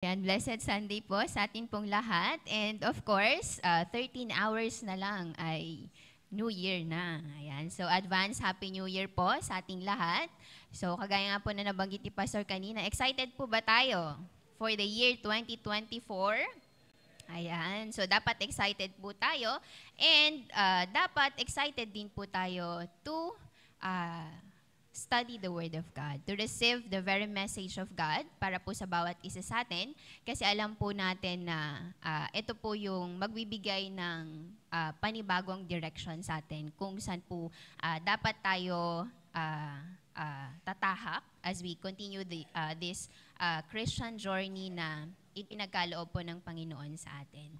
Ayan, blessed Sunday po sa atin pong lahat. And of course, 13 hours na lang ay New Year na. Ayan, so advance Happy New Year po sa ating lahat. So kagaya nga po na nabanggit ni Pastor kanina, excited po ba tayo for the year 2024? Ayan, so dapat excited po tayo and dapat excited din po tayo to study the Word of God, to receive the very message of God para po sa bawat isa sa atin kasi alam po natin na ito po yung magbibigay ng panibagong direction sa atin kung saan po dapat tayo tatahak as we continue this Christian journey na ipinagkaloob po ng Panginoon sa atin.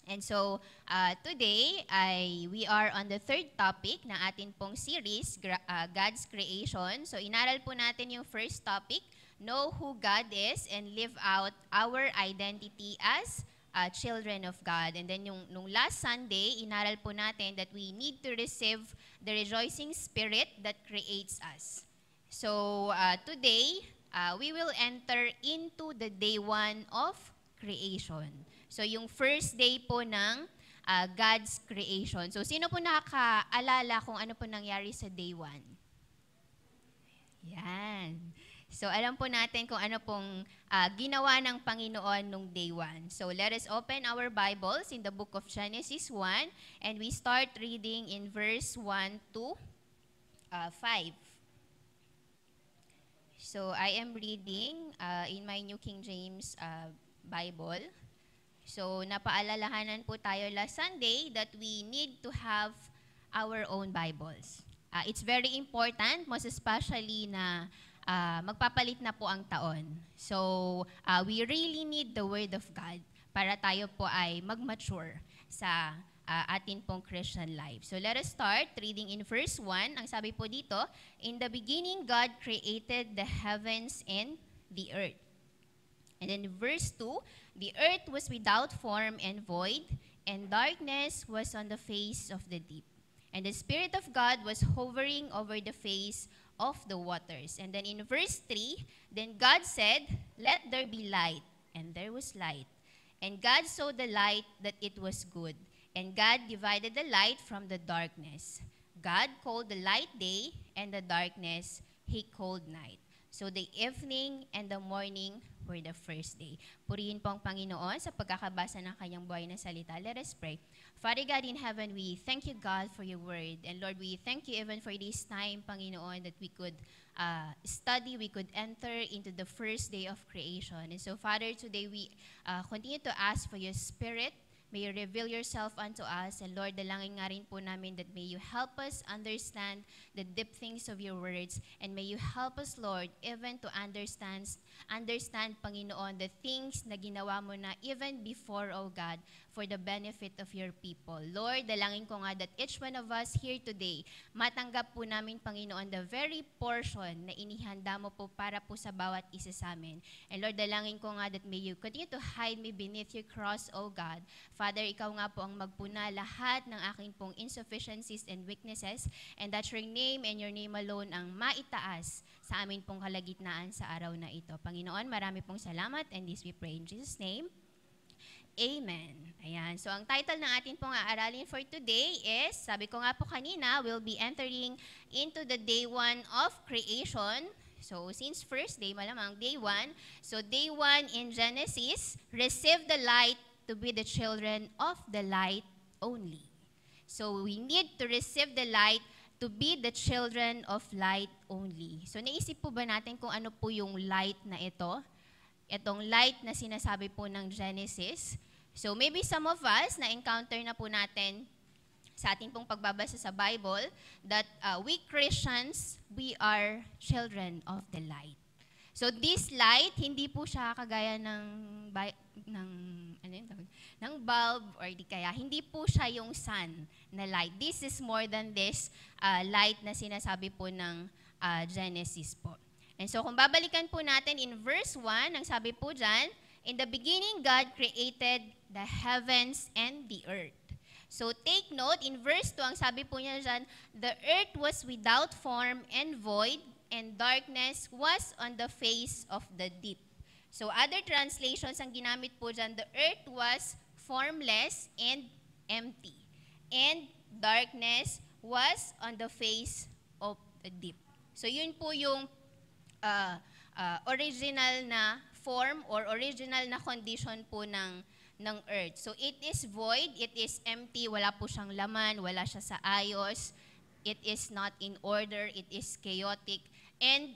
And so, today, we are on the third topic ng atin pong series, God's Creation. So, inaral po natin yung first topic, Know Who God Is and Live Out Our Identity as Children of God. And then, nung last Sunday, inaral po natin that we need to receive the rejoicing spirit that creates us. So, today, we will enter into the day one of creation. So, yung first day po ng God's creation. So, sino po nakakaalala kung ano po nangyari sa day one? Yan. So, alam po natin kung ano pong ginawa ng Panginoon nung day one. So, let us open our Bibles in the book of Genesis 1 and we start reading in verse 1 to 5. So, I am reading in my New King James Bible. So, napaalalahanan po tayo last Sunday that we need to have our own Bibles. It's very important, most especially na magpapalit na po ang taon. So, we really need the Word of God para tayo po ay mag-mature sa atin pong Christian life. So, let us start reading in verse 1. Ang sabi po dito, in the beginning, God created the heavens and the earth. And then verse 2, the earth was without form and void, and darkness was on the face of the deep. And the Spirit of God was hovering over the face of the waters. And then in verse 3, then God said, let there be light. And there was light. And God saw the light that it was good. And God divided the light from the darkness. God called the light day, and the darkness He called night. So the evening and the morning were the first day. Purihin po ang Panginoon sa pagkakabasa ng kanyang buhay na salita. Let us pray. Father God in heaven, we thank you, God, for your word. And Lord, we thank you even for this time, Panginoon, that we could study, we could enter into the first day of creation. And so, Father, today we continue to ask for your Spirit. May you reveal yourself unto us. And Lord, dalangin nga rin po namin that may you help us understand the deep things of your words. And may you help us, Lord, even to understand, Panginoon, the things na ginawa mo na even before, O God, for the benefit of your people. Lord, dalangin ko nga that each one of us here today, matanggap po namin, Panginoon, the very portion na inihanda mo po para po sa bawat isa sa amin. And Lord, dalangin ko nga that may you continue to hide me beneath your cross, O God. Father, ikaw nga po ang magpuna lahat ng aking pong insufficiencies and weaknesses, and that your name and your name alone ang maitaas sa amin pong kalagitnaan sa araw na ito. Panginoon, marami pong salamat, and this we pray in Jesus' name. Amen. Ayan. So, ang title ng atin pong aaralin for today is, sabi ko nga po kanina, we'll be entering into the day one of creation. So, since first day, malamang day one. So, day one in Genesis, receive the light to be the children of the light only. So, we need to receive the light to be the children of light only. So, naisip po ba natin kung ano po yung light na ito? Itong light na sinasabi po ng Genesis. So, maybe some of us na-encounter na po natin sa ating pong pagbabasa sa Bible that we Christians, we are children of the light. So, this light, hindi po siya kagaya ng bulb or di kaya, hindi po siya yung sun na light. This is more than this light na sinasabi po ng Genesis po. And so, kung babalikan po natin in verse 1, ang sabi po dyan, in the beginning, God created the heavens and the earth. So, take note, in verse 2, ang sabi po niya dyan, the earth was without form and void, and darkness was on the face of the deep. So other translations ang ginamit po dyan, the earth was formless and empty. And darkness was on the face of the deep. So yun po yung original na form or original na condition po ng earth. So it is void, it is empty, wala po siyang laman, wala siya sa ayos, it is not in order, it is chaotic. And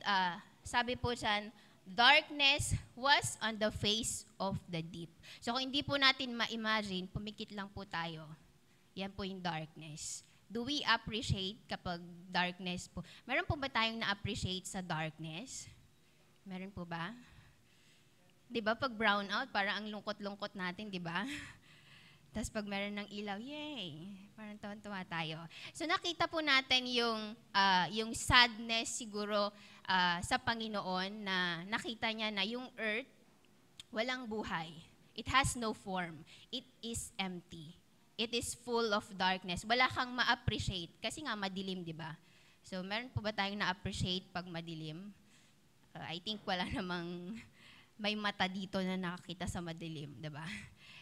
sabi po dyan, darkness was on the face of the deep. So kung hindi po natin ma-imagine, pumikit lang po tayo. Yan po yung darkness. Do we appreciate kapag darkness po? Meron po ba tayong na-appreciate sa darkness? Meron po ba? Di ba pag brown out, parang ang lungkot-lungkot natin, di ba? Tapos pag meron ng ilaw, yay! Parang tuwa tayo. So nakita po natin yung sadness siguro sa Panginoon na nakita niya na yung earth, walang buhay. It has no form. It is empty. It is full of darkness. Wala kang ma-appreciate kasi nga madilim, di ba? So meron po ba tayong na-appreciate pag madilim? I think wala namang may mata dito na nakakita sa madilim, di ba?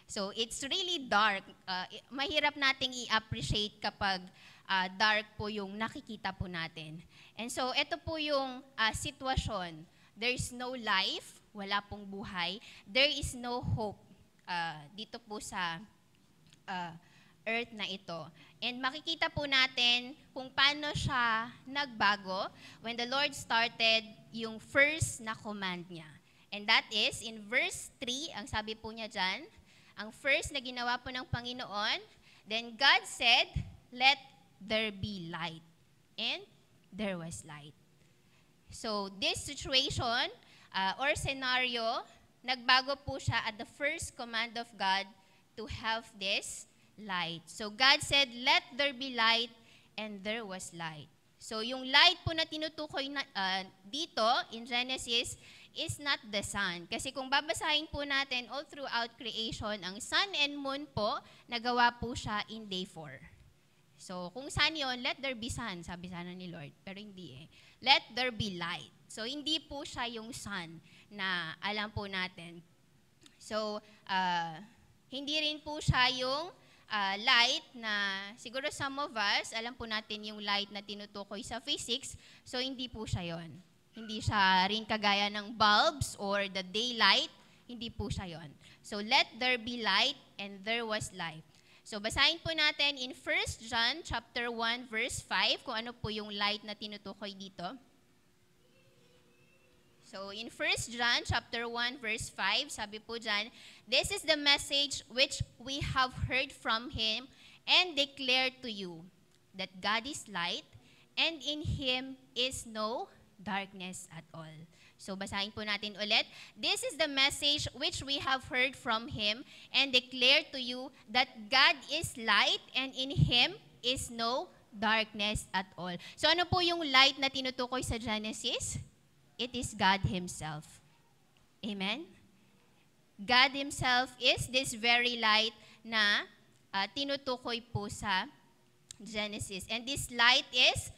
So it's really dark. Mahirap nating i-appreciate kapag dark po yung nakikita po natin. And so ito po yung sitwasyon. There is no life, wala pong buhay. There is no hope dito po sa earth na ito. And makikita po natin kung paano siya nagbago when the Lord started yung first na command niya. And that is in verse 3, ang sabi po niya dyan, ang first na ginawa po ng Panginoon, then God said, let there be light. And there was light. So this situation or scenario, nagbago po siya at the first command of God to have this light. So God said, let there be light, and there was light. So yung light po na tinutukoy dito in Genesis is not the sun. Kasi kung babasahin po natin all throughout creation, ang sun and moon po, nagawa po siya in day 4. So kung sun yun, let there be sun, sabi sana ni Lord. Pero hindi eh. Let there be light. So hindi po siya yung sun na alam po natin. So hindi rin po siya yung light na siguro some of us, alam po natin yung light na tinutukoy sa physics, so hindi po siya yon. Hindi siya rin kagaya ng bulbs or the daylight, hindi po siya yon. So let there be light, and there was light. So basahin po natin in 1 John chapter 1 verse 5 kung ano po yung light na tinutukoy dito. So in 1 John chapter 1 verse 5, sabi po dyan, this is the message which we have heard from Him and declare to you, that God is light, and in Him is no darkness at all. So basahin po natin ulit. This is the message which we have heard from Him and declare to you that God is light, and in Him is no darkness at all. So ano po yung light na tinutukoy sa Genesis? It is God Himself. Amen? God Himself is this very light na tinutukoy po sa Genesis. And this light is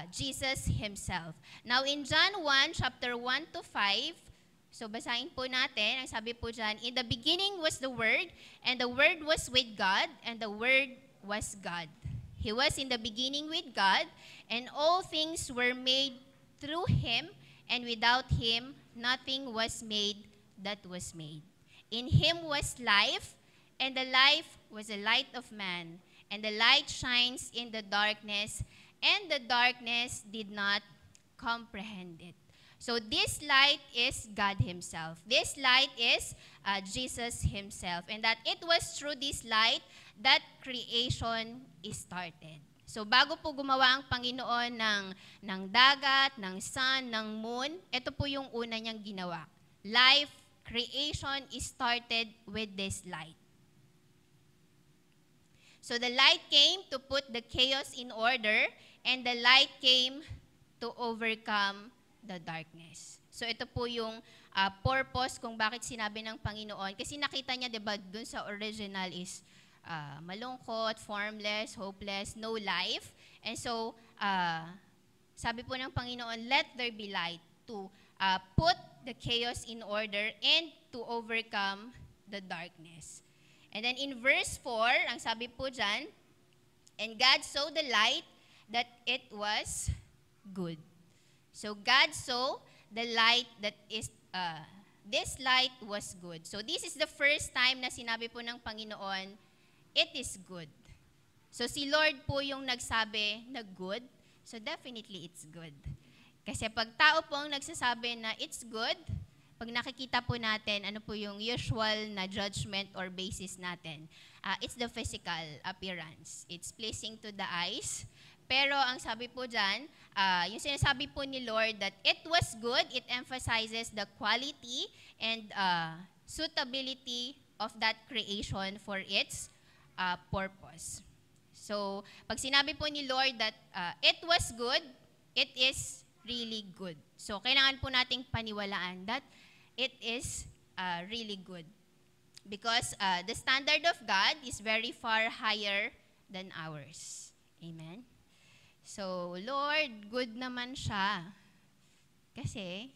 Jesus Himself. Now in John 1, chapter 1 to 5, so basahin po natin, ang sabi po dyan, in the beginning was the Word, and the Word was with God, and the Word was God. He was in the beginning with God, and all things were made through Him, and without Him, nothing was made that was made. In Him was life, and the life was the light of man. And the light shines in the darkness, and the darkness did not comprehend it. So this light is God Himself. This light is Jesus Himself. And that it was through this light that creation started. So bago po gumawa ang Panginoon ng dagat, ng sun, ng moon, ito po yung una niyang ginawa. Life, creation started with this light. So the light came to put the chaos in order, and the light came to overcome the darkness. So ito po yung purpose kung bakit sinabi ng Panginoon. Kasi nakita niya, diba, dun sa original is malungkot, formless, hopeless, no life. And so, sabi po ng Panginoon, let there be light to put the chaos in order and to overcome the darkness. And then in verse 4, ang sabi po dyan, and God saw the light that it was good. So God saw the light that is, this light was good. So this is the first time na sinabi po ng Panginoon, it is good. So si Lord po yung nagsabi na good, so definitely it's good. Kasi pag tao po ang nagsasabi na it's good, pag nakikita po natin, ano po yung usual na judgment or basis natin, it's the physical appearance. It's pleasing to the eyes. Pero ang sabi po dyan, yung sinasabi po ni Lord that it was good, it emphasizes the quality and suitability of that creation for its purpose. So, pag sinabi po ni Lord that it was good, it is really good. So, kailangan po nating paniwalaan that it is really good. Because the standard of God is very far higher than ours. Amen? So, Lord, good naman siya. Kasi,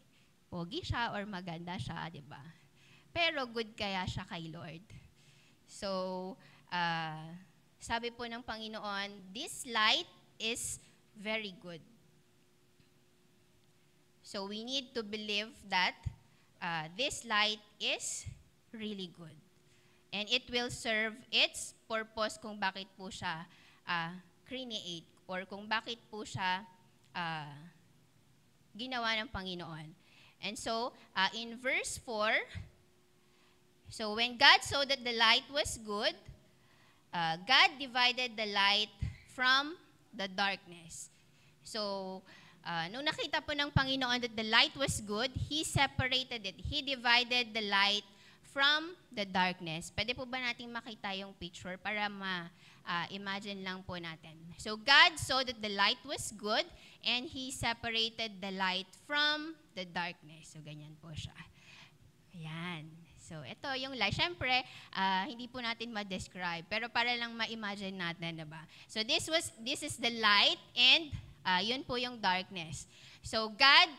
pogi siya or maganda siya, di ba? Pero good kaya siya kay Lord. So, sabi po ng Panginoon, this light is very good. So, we need to believe that this light is really good. And it will serve its purpose kung bakit po siya create or kung bakit po siya ginawa ng Panginoon. And so, in verse 4, so when God saw that the light was good, God divided the light from the darkness. So, nung nakita po ng Panginoon that the light was good, He separated it. He divided the light from the darkness. Pwede po ba nating makita yung picture para imagine lang po natin. So God saw that the light was good and He separated the light from the darkness. So ganyan po siya. Ayan. So ito yung light. Siyempre, hindi po natin ma-describe. Pero para lang ma-imagine natin, diba? So this is the light and yun po yung darkness. So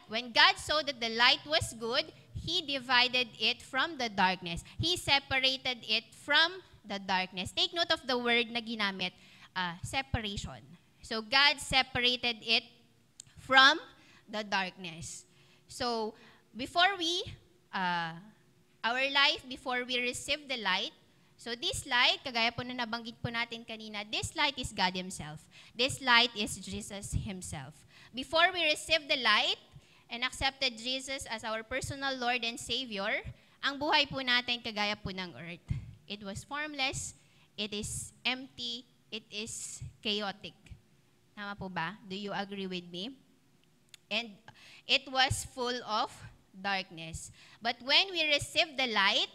when God saw that the light was good, He divided it from the darkness. He separated it from the darkness. Take note of the word na ginamit, separation. So God separated it from the darkness. So before our life, before we receive the light, so this light, kagaya po na nabanggit po natin kanina, this light is God Himself. This light is Jesus Himself. Before we receive the light and accepted Jesus as our personal Lord and Savior, ang buhay po natin kagaya po ng earth. It was formless, it is empty, it is chaotic. Tama po ba? Do you agree with me? And it was full of darkness. But when we received the light,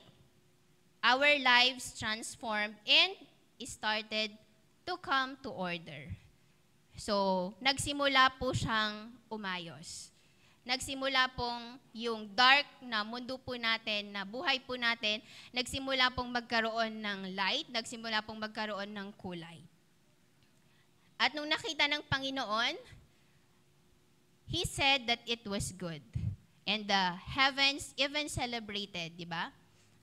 our lives transformed and started to come to order. So, nagsimula po siyang umayos. Nagsimula pong yung dark na mundo po natin, na buhay po natin, nagsimula pong magkaroon ng light, nagsimula pong magkaroon ng kulay. At nung nakita ng Panginoon, He said that it was good. And the heavens even celebrated, di ba?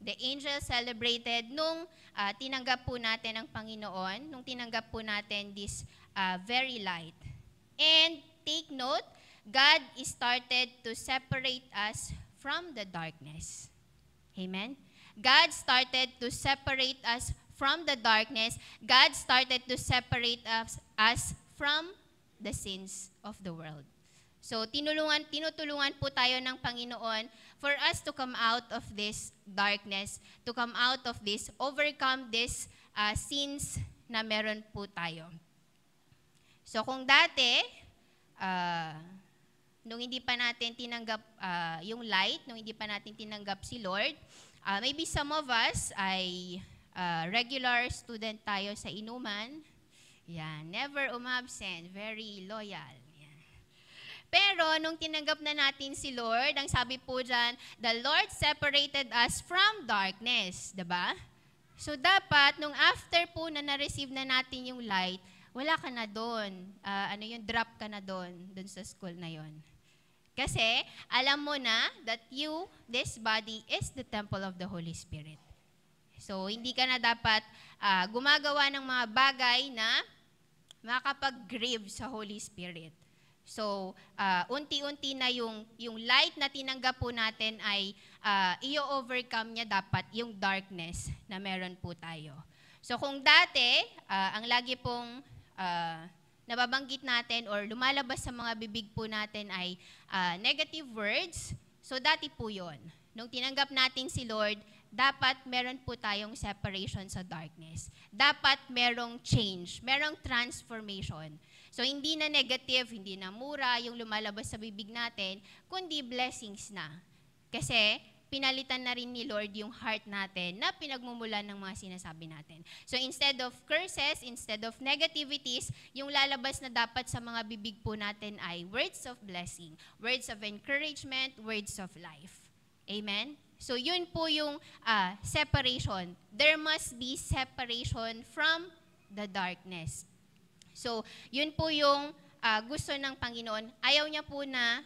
The angels celebrated nung tinanggap po natin ang Panginoon, nung tinanggap po natin this very light. And take note, God started to separate us from the darkness. Amen? God started to separate us from the darkness. God started to separate us from the sins of the world. So, tinutulungan po tayo ng Panginoon for us to come out of this darkness, to come out of this, overcome this sins na meron po tayo. So, kung dati, nung hindi pa natin tinanggap yung light, nung hindi pa natin tinanggap si Lord, maybe some of us ay regular student tayo sa inuman. Yan, never umabsent, very loyal. Pero nung tinanggap na natin si Lord, ang sabi po dyan, the Lord separated us from darkness. Diba? So dapat, nung after po na na-receive na natin yung light, wala ka na doon. Drop ka na doon sa school na yon. Kasi alam mo na that this body is the temple of the Holy Spirit. So, hindi ka na dapat gumagawa ng mga bagay na makakapag-grieve sa Holy Spirit. So, unti-unti na yung light na tinanggap po natin ay i-overcome niya dapat yung darkness na meron po tayo. So, kung dati, ang lagi pong nababanggit natin or lumalabas sa mga bibig po natin ay negative words, so dati po yun. Nung tinanggap natin si Lord, dapat meron po tayong separation sa darkness. Dapat merong change, merong transformation. So, hindi na negative, hindi na mura yung lumalabas sa bibig natin, kundi blessings na. Kasi, pinalitan na rin ni Lord yung heart natin na pinagmumulan ng mga sinasabi natin. So, instead of curses, instead of negativities, yung lalabas na dapat sa mga bibig po natin ay words of blessing, words of encouragement, words of life. Amen? So, yun po yung separation. There must be separation from the darkness. So, yun po yung gusto ng Panginoon. Ayaw niya po na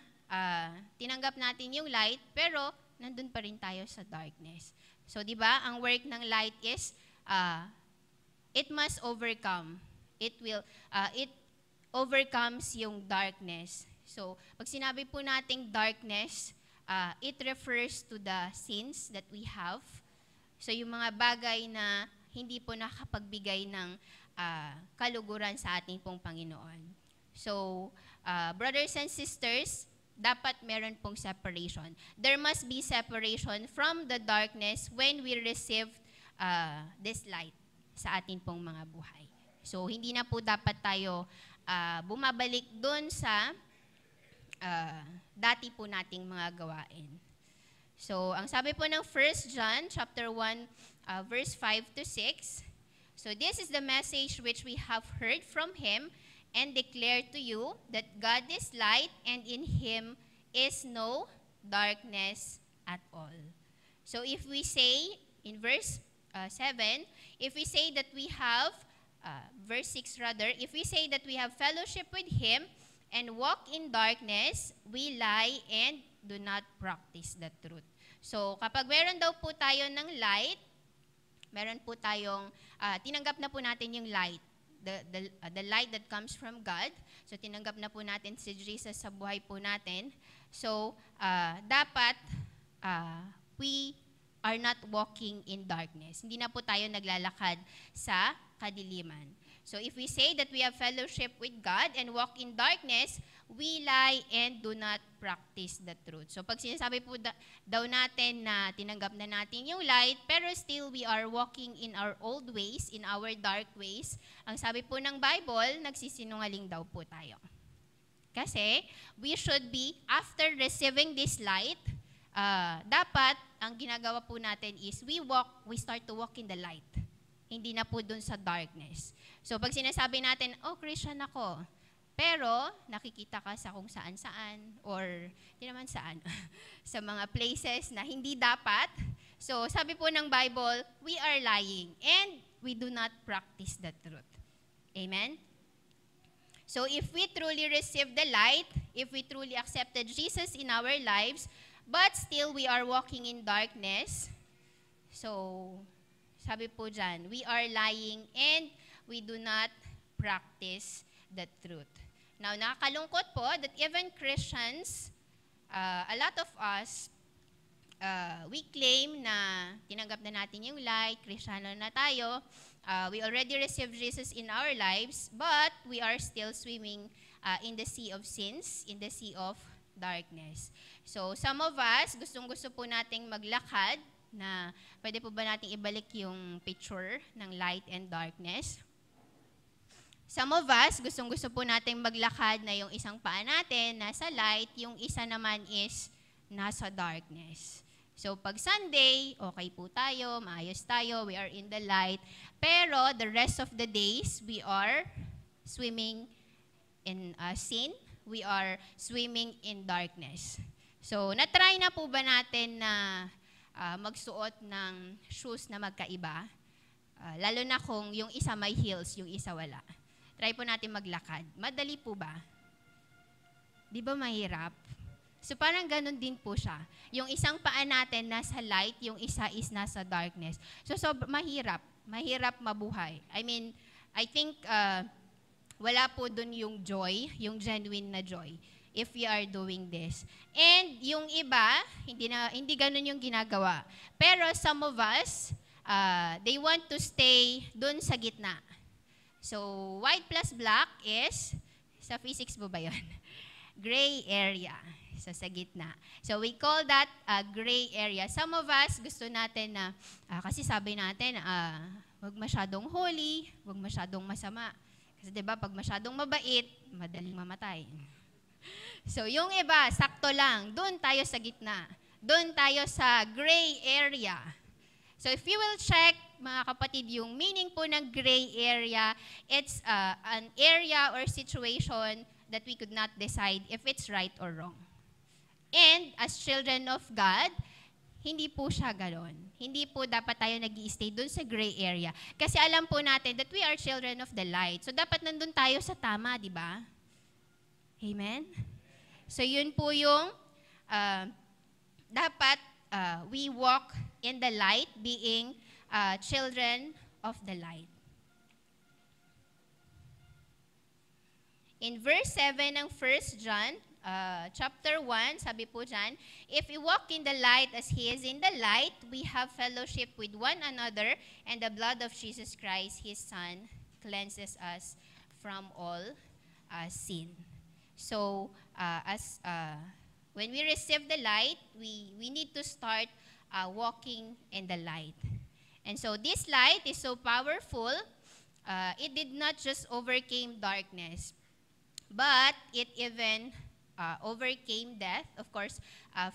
tinanggap natin yung light, pero nandun pa rin tayo sa darkness. So, di ba, ang work ng light is, it must overcome. It overcomes yung darkness. So, pag sinabi po nating darkness, it refers to the sins that we have. So, yung mga bagay na hindi po nakapagbigay ng kaluguran sa ating pong Panginoon. So, brothers and sisters, dapat meron pong separation. There must be separation from the darkness when we receive this light sa ating pong mga buhay. So, hindi na po dapat tayo bumabalik doon sa dati po nating mga gawain. So, ang sabi po ng 1 John chapter 1, verse 5 to 6, so this is the message which we have heard from Him and declare to you that God is light and in Him is no darkness at all. So if we say, in verse 7, if we say that we have, verse 6 rather, if we say that we have fellowship with Him and walk in darkness, we lie and do not practice the truth. So kapag meron daw po tayo ng light, meron po tayong, tinanggap na po natin yung light, the light that comes from God. So, tinanggap na po natin si Jesus sa buhay po natin. So, dapat, we are not walking in darkness. Hindi na po tayo naglalakad sa kadiliman. So, if we say that we have fellowship with God and walk in darkness, we lie and do not practice the truth. So, pag sinasabi po daw natin na tinanggap na natin yung light, pero still we are walking in our old ways, in our dark ways, ang sabi po ng Bible, nagsisinungaling daw po tayo. Kasi, we should be, after receiving this light, dapat, ang ginagawa po natin is, we start to walk in the light. Hindi na po dun sa darkness. So, pag sinasabi natin, oh, Christian ako, pero nakikita ka sa kung saan-saan, or hindi naman saan, sa mga places na hindi dapat. So, sabi po ng Bible, we are lying, and we do not practice the truth. Amen? So, if we truly receive the light, if we truly accepted Jesus in our lives, but still we are walking in darkness, so, sabi po dyan, we are lying and we do not practice the truth. Now, nakakalungkot po that even Christians, a lot of us, we claim na tinanggap na natin yung light, Kristiyano na tayo, we already received Jesus in our lives, but we are still swimming in the sea of sins, in the sea of darkness. So, some of us, gustong-gusto po nating maglakad, na pwede po ba nating ibalik yung picture ng light and darkness? Some of us, gustong-gusto po nating maglakad na yung isang paa natin nasa light, yung isa naman is nasa darkness. So, pag Sunday, okay po tayo, maayos tayo, we are in the light. Pero, the rest of the days, we are swimming in sin. We are swimming in darkness. So, na-try na po ba natin na magsuot ng shoes na magkaiba? Lalo na kung yung isa may heels, yung isa wala. Try po natin maglakad. Madali po ba? Di ba mahirap? So parang ganun din po siya. Yung isang paa natin nasa light, yung isa is nasa darkness. So mahirap mabuhay. I think wala po dun yung joy, yung genuine na joy if we are doing this. And yung iba, hindi ganun yung ginagawa. Pero some of us, they want to stay dun sa gitna. So, white plus black is, sa physics po ba yun? Gray area. So, sa gitna. So, we call that gray area. Some of us, gusto natin na, kasi sabi natin, wag masyadong holy, wag masyadong masama. Kasi diba, pag masyadong mabait, madaling mamatay. So, yung iba, sakto lang. Doon tayo sa gitna. Doon tayo sa gray area. So, if you will check, mga kapatid, yung meaning po ng gray area, it's an area or situation that we could not decide if it's right or wrong. And as children of God, hindi po siya gano'n. Hindi po dapat tayo nag-i-stay doon sa gray area. Kasi alam po natin that we are children of the light. So, dapat nandun tayo sa tama, di ba? Amen? So, yun po yung dapat we walk in the light, being children of the light. In verse 7 ng 1 John, chapter 1, sabi po dyan, if we walk in the light as He is in the light, we have fellowship with one another, and the blood of Jesus Christ, His Son, cleanses us from all sin. So, when we receive the light, we need to start walking in the light. And so, this light is so powerful, it did not just overcome darkness, but it even overcame death, of course,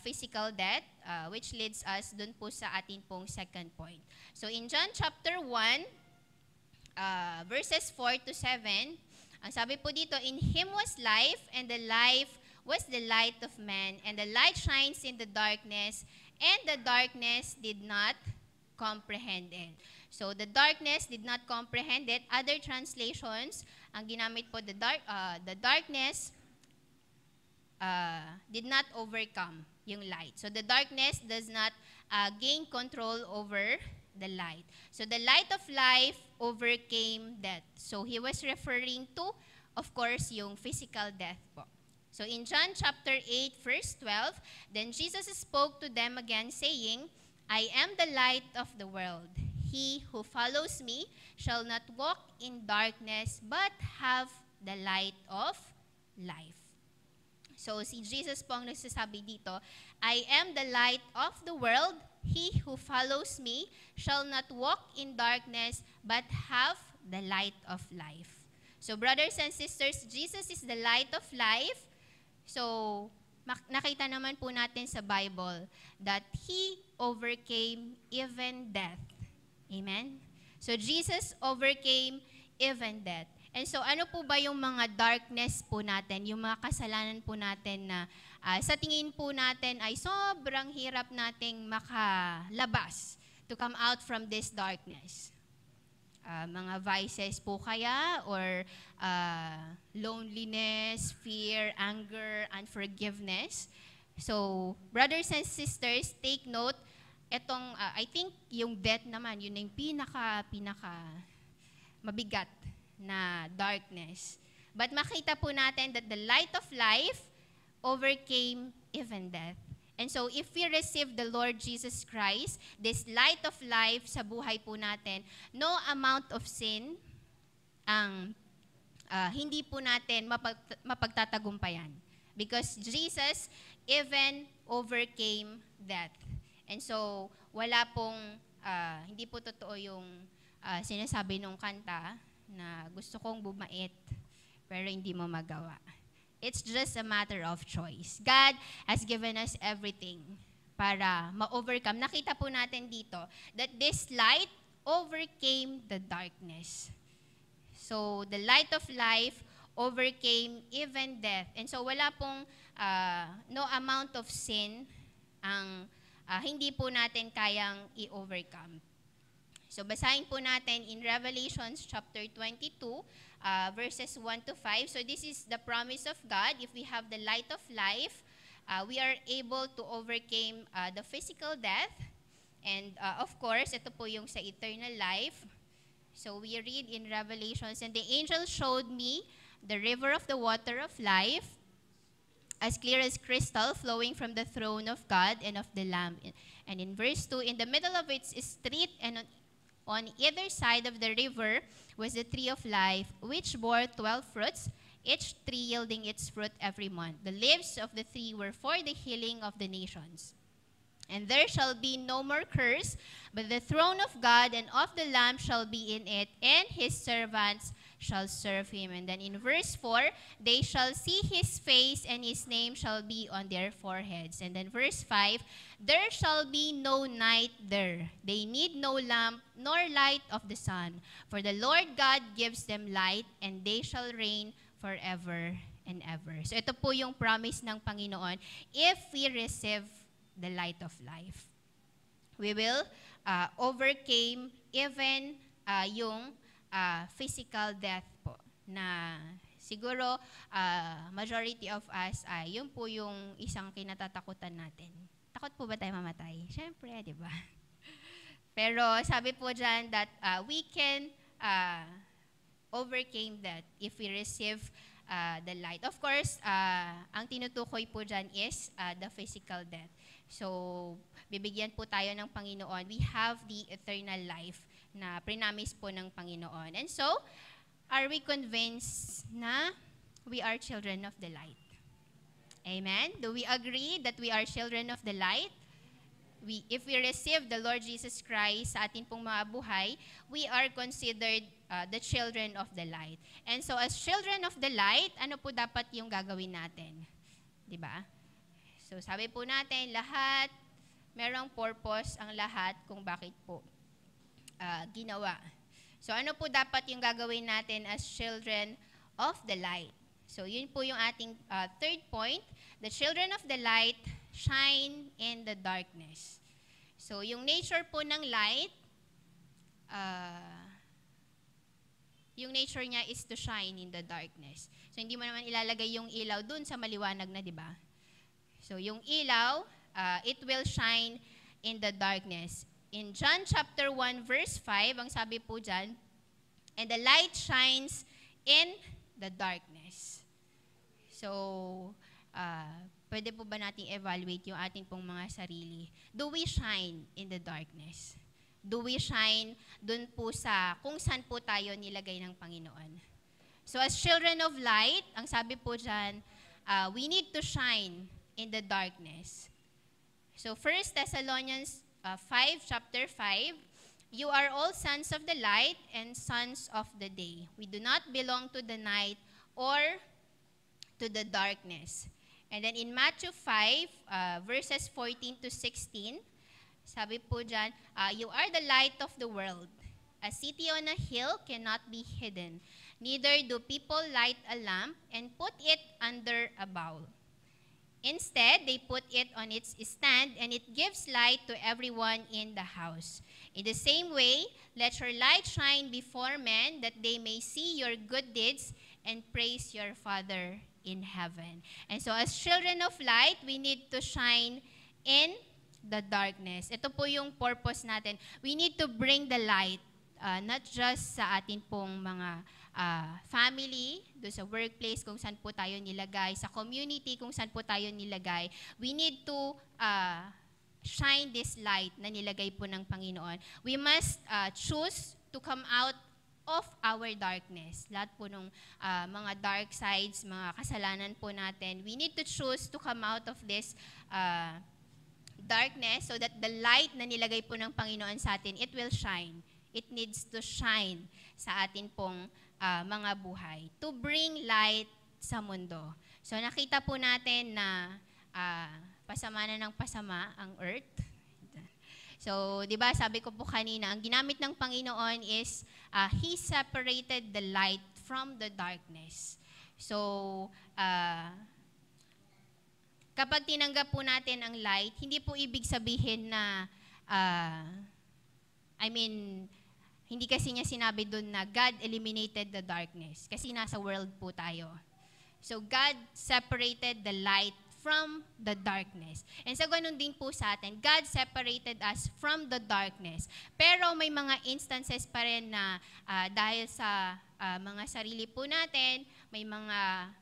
physical death, which leads us dun po sa atin pong second point. So, in John chapter 1, verses 4 to 7, ang sabi po dito, in Him was life, and the life was the light of man, and the light shines in the darkness, and the darkness did not comprehend it. So, the darkness did not comprehend it. Other translations, ang ginamit po, the darkness did not overcome yung light. So, the darkness does not gain control over the light. So, the light of life overcame death. So, he was referring to, of course, yung physical death po. So, in John chapter 8, verse 12, then Jesus spoke to them again, saying, I am the light of the world. He who follows me shall not walk in darkness, but have the light of life. So, si Jesus po ang nagsasabi dito, I am the light of the world. He who follows me shall not walk in darkness, but have the light of life. So, brothers and sisters, Jesus is the light of life. So, nakita naman po natin sa Bible that He overcame even death. Amen? So, Jesus overcame even death. And so, ano po ba yung mga darkness po natin, yung mga kasalanan po natin na sa tingin po natin ay sobrang hirap nating makalabas to come out from this darkness? Mga vices po kaya, or loneliness, fear, anger, unforgiveness. So, brothers and sisters, take note, etong, I think yung death naman, yun yung pinaka mabigat na darkness. But makita po natin that the light of life overcame even death. And so, if we receive the Lord Jesus Christ, this light of life sa buhay po natin, no amount of sin ang hindi po natin mapagtatagumpayan. Because Jesus even overcame death. And so, wala pong, hindi po totoo yung sinasabi nung kanta na gusto kong bumait, pero hindi mo magawa. It's just a matter of choice. God has given us everything para ma-overcome. Nakita po natin dito that this light overcame the darkness. So, the light of life overcame even death. And so, wala pong no amount of sin ang hindi po natin kayang i-overcome. So, basahin po natin in Revelations chapter 22, verses 1 to 5. So, this is the promise of God. If we have the light of life, we are able to overcome the physical death. And of course, ito po yung sa eternal life. So we read in Revelations, and the angel showed me the river of the water of life, as clear as crystal, flowing from the throne of God and of the Lamb. And in verse 2, in the middle of its street and on either side of the river was the tree of life, which bore 12 fruits, each tree yielding its fruit every month. The leaves of the tree were for the healing of the nations. And there shall be no more curse, but the throne of God and of the Lamb shall be in it, and his servants shall serve him. And then in verse 4, they shall see his face, and his name shall be on their foreheads. And then verse 5, there shall be no night there. They need no lamp nor light of the sun, for the Lord God gives them light, and they shall reign forever and ever. So ito po yung promise ng Panginoon. If we receive the light of life, we will overcame even yung physical death po, na siguro majority of us ay yun po yung isang kinatatakutan natin. Takot po ba tayo mamatay? Siyempre, di ba? Pero sabi po dyan that we can overcame that if we receive the light. Of course, ang tinutukoy po dyan is the physical death. So, bibigyan po tayo ng Panginoon. We have the eternal life na prinamis po ng Panginoon. And so, are we convinced na we are children of the light? Amen? Do we agree that we are children of the light? If we receive the Lord Jesus Christ sa atin pong mga buhay, we are considered the children of the light. And so, as children of the light, ano po dapat yung gagawin natin? Diba? So, sabi po natin, lahat, merong purpose ang lahat kung bakit po ginawa. So, ano po dapat yung gagawin natin as children of the light? So, yun po yung ating third point. The children of the light shine in the darkness. So, yung nature po ng light, yung nature niya is to shine in the darkness. So, hindi mo naman ilalagay yung ilaw dun sa maliwanag na, di ba? So, yung ilaw, it will shine in the darkness. In John chapter 1, verse 5, ang sabi po dyan, and the light shines in the darkness. So, pwede po ba nating evaluate yung ating pong mga sarili? Do we shine in the darkness? Do we shine dun po sa kung saan po tayo nilagay ng Panginoon? So, as children of light, ang sabi po dyan, we need to shine in the darkness. So 1 Thessalonians 5, chapter 5, you are all sons of the light and sons of the day. We do not belong to the night or to the darkness. And then in Matthew 5, verses 14 to 16, sabi po dyan, you are the light of the world. A city on a hill cannot be hidden. Neither do people light a lamp and put it under a bowl. Instead, they put it on its stand, and it gives light to everyone in the house. In the same way, let your light shine before men, that they may see your good deeds and praise your Father in heaven. And so, as children of light, we need to shine in the darkness. Ito po yung purpose natin. We need to bring the light, not just sa atin pong mga family, do sa workplace kung saan po tayo nilagay, sa community kung saan po tayo nilagay. We need to shine this light na nilagay po ng Panginoon. We must choose to come out of our darkness. Lahat po ng mga dark sides, mga kasalanan po natin, we need to choose to come out of this darkness so that the light na nilagay po ng Panginoon sa atin, it will shine. It needs to shine sa atin pong mga buhay to bring light sa mundo. So nakita po natin na pasama na ng pasama ang earth. So, 'di ba, sabi ko po kanina, ang ginamit ng Panginoon is He separated the light from the darkness. So, kapag tinanggap po natin ang light, hindi po ibig sabihin na hindi kasi niya sinabi doon na God eliminated the darkness kasi nasa world po tayo. So God separated the light from the darkness. And sa ganun din po sa atin, God separated us from the darkness. Pero may mga instances pa rin na dahil sa mga sarili po natin, may mga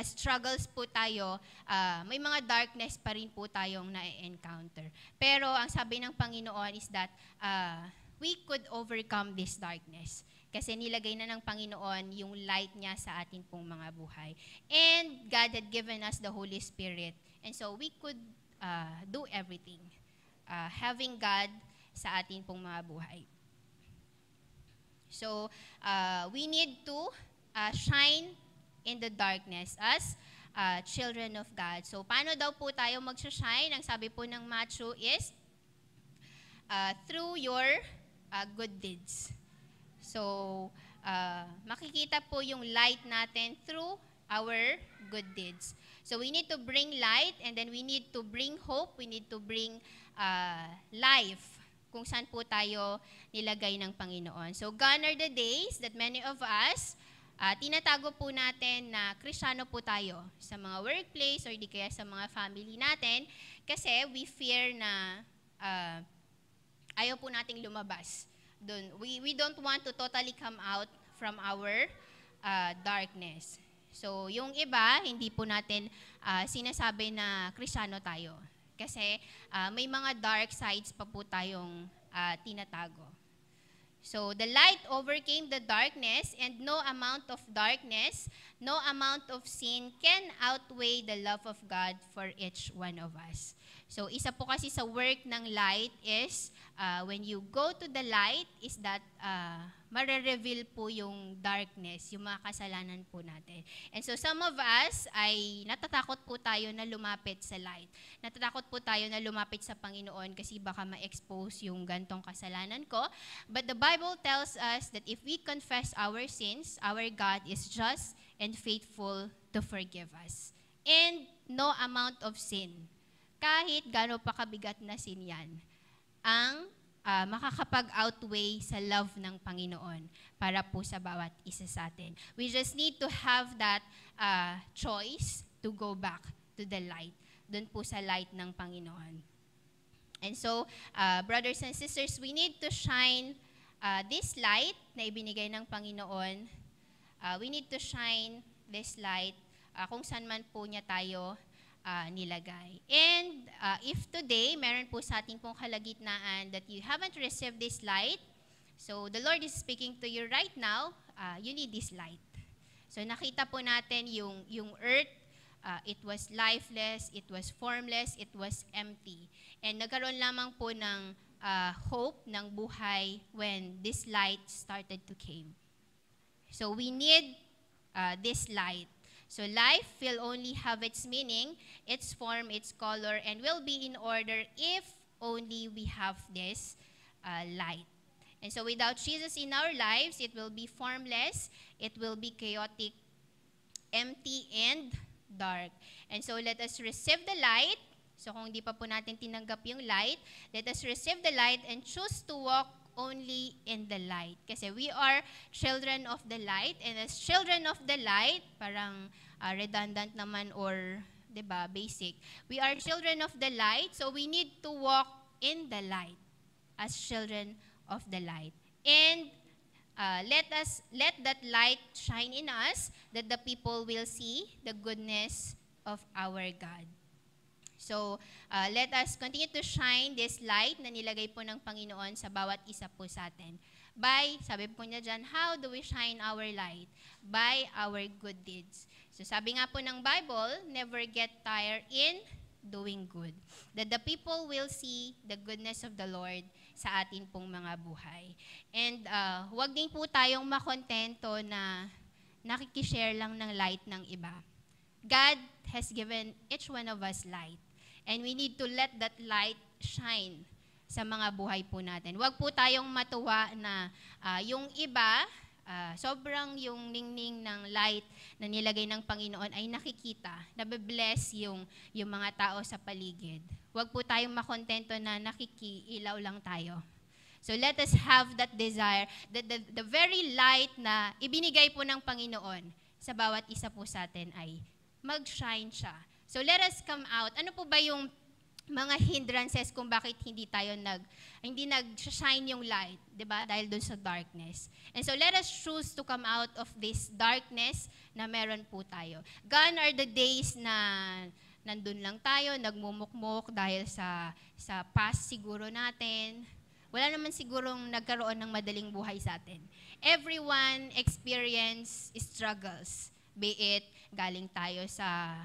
struggles po tayo, may mga darkness pa rin po tayong na-encounter. Pero ang sabi ng Panginoon is that we could overcome this darkness. Kasi nilagay na ng Panginoon yung light niya sa atin pong mga buhay. And God had given us the Holy Spirit. And so we could do everything. Having God sa atin pong mga buhay. So we need to shine in the darkness as children of God. So paano daw po tayo mag-shine? Ang sabi po ng Matthew is through your good deeds. So, makikita po yung light natin through our good deeds. So, we need to bring light and then we need to bring hope. We need to bring life kung saan po tayo nilagay ng Panginoon. So, gone are the days that many of us, tinatago po natin na Kristiyano po tayo sa mga workplace or di kaya sa mga family natin kasi we fear na ayaw po nating lumabas. We don't want to totally come out from our darkness. So, yung iba, hindi po natin sinasabi na Kristiyano tayo. Kasi may mga dark sides pa po tayong tinatago. So, the light overcame the darkness and no amount of darkness, no amount of sin can outweigh the love of God for each one of us. So, isa po kasi sa work ng light is when you go to the light is that mare-reveal po yung darkness, yung mga kasalanan po natin. And so some of us ay natatakot po tayo na lumapit sa light. Natatakot po tayo na lumapit sa Panginoon kasi baka ma-expose yung gantong kasalanan ko. But the Bible tells us that if we confess our sins, our God is just and faithful to forgive us. And no amount of sin, kahit gaano pa kabigat na sin yan, ang makakapag-outweigh sa love ng Panginoon para po sa bawat isa sa atin. We just need to have that choice to go back to the light, dun po sa light ng Panginoon. And so, brothers and sisters, we need to shine this light na ibinigay ng Panginoon. We need to shine this light kung saan man po niya tayo nilagay. And if today, meron po sa ating pong kalagitnaan that you haven't received this light, so the Lord is speaking to you right now, you need this light. So nakita po natin yung earth, it was lifeless, it was formless, it was empty. And nagkaroon lamang po ng hope ng buhay when this light started to came. So we need this light. So life will only have its meaning, its form, its color, and will be in order if only we have this light. And so without Jesus in our lives, it will be formless, it will be chaotic, empty, and dark. And so let us receive the light. So kung di pa po natin tinanggap yung light, let us receive the light and choose to walk only in the light. Kasi we are children of the light, and as children of the light, parang redundant naman or, diba, basic. We are children of the light, so we need to walk in the light as children of the light. And let that light shine in us, that the people will see the goodness of our God. So, let us continue to shine this light na nilagay po ng Panginoon sa bawat isa po sa atin. Sabi po niya dyan, how do we shine our light? By our good deeds. So, sabi nga po ng Bible, never get tired in doing good. That the people will see the goodness of the Lord sa atin pong mga buhay. And huwag din po tayong makontento na nakikishare lang ng light ng iba. God has given each one of us light. And we need to let that light shine sa mga buhay po natin. Huwag po tayong matuwa na yung iba, sobrang yung ningning ng light na nilagay ng Panginoon ay nakikita, nabe-bless yung mga tao sa paligid. Huwag po tayong makontento na nakikiilaw lang tayo. So let us have that desire, the very light na ibinigay po ng Panginoon sa bawat isa po sa atin ay mag-shine siya. So let us come out. Ano po ba yung mga hindrances kung bakit hindi nag-shine yung light, 'di ba? Dahil doon sa darkness. And so let us choose to come out of this darkness na meron po tayo. Gone are the days na nandun lang tayo, nagmumukmok dahil sa past siguro natin. Wala naman sigurong nagkaroon ng madaling buhay sa atin. Everyone experience struggles. Be it galing tayo sa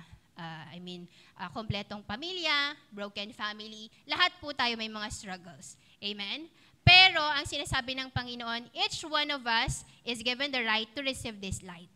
kompletong pamilya, broken family, lahat po tayo may mga struggles. Amen? Pero ang sinasabi ng Panginoon, each one of us is given the right to receive this light.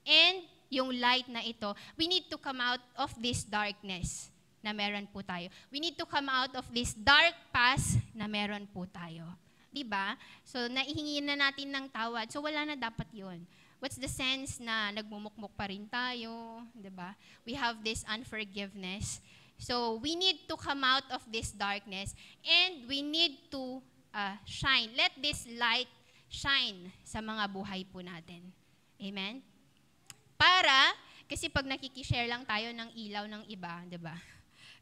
And yung light na ito, we need to come out of this darkness na meron po tayo. We need to come out of this dark past na meron po tayo. Diba? So, naihingin na natin ng tawad. So, wala na dapat yun. What's the sense na nagmumukmuk pa rin tayo, 'di ba? We have this unforgiveness. So we need to come out of this darkness and we need to shine. Let this light shine sa mga buhay po natin. Amen? Kasi pag nakikishare lang tayo ng ilaw ng iba, 'di ba?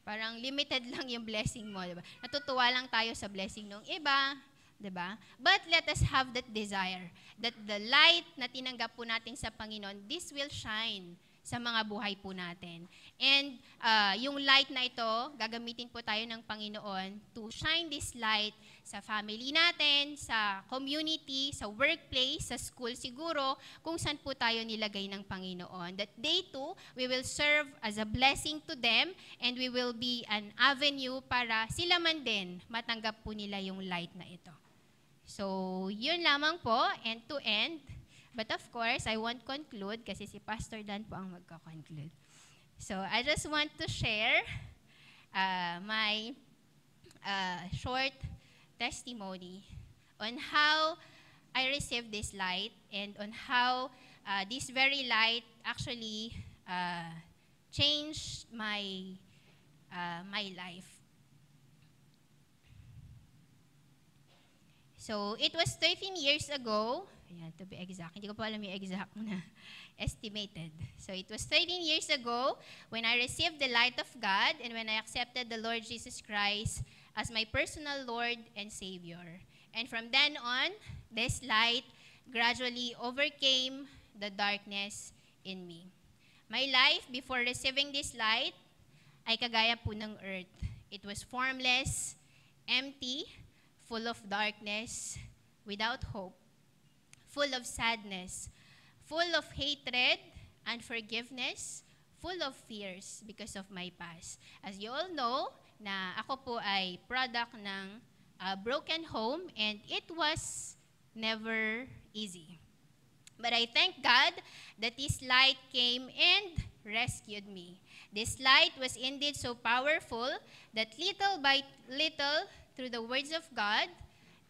Parang limited lang yung blessing mo, 'di ba? Natutuwa lang tayo sa blessing ng iba, 'di ba? But let us have that desire that the light na tinanggap po natin sa Panginoon, this will shine sa mga buhay po natin. And yung light na ito, gagamitin po tayo ng Panginoon to shine this light sa family natin, sa community, sa workplace, sa school siguro, kung saan po tayo nilagay ng Panginoon. That they too, we will serve as a blessing to them and we will be an avenue para sila man din matanggap po nila yung light na ito. So, yun lamang po, end to end. But of course, I won't conclude kasi si Pastor Dan po ang magko-conclude. So, I just want to share my short testimony on how I received this light and on how this very light actually changed my life. So, it was 13 years ago, to be exact, hindi ko pa alam yung exact na estimated. So, it was 13 years ago when I received the light of God and when I accepted the Lord Jesus Christ as my personal Lord and Savior. And from then on, this light gradually overcame the darkness in me. My life before receiving this light ay kagaya po ng earth. It was formless, empty, full of darkness, without hope, full of sadness, full of hatred, unforgiveness, full of fears because of my past. As you all know, na ako po ay product ng broken home and it was never easy. But I thank God that this light came and rescued me. This light was indeed so powerful that little by little, through the words of God,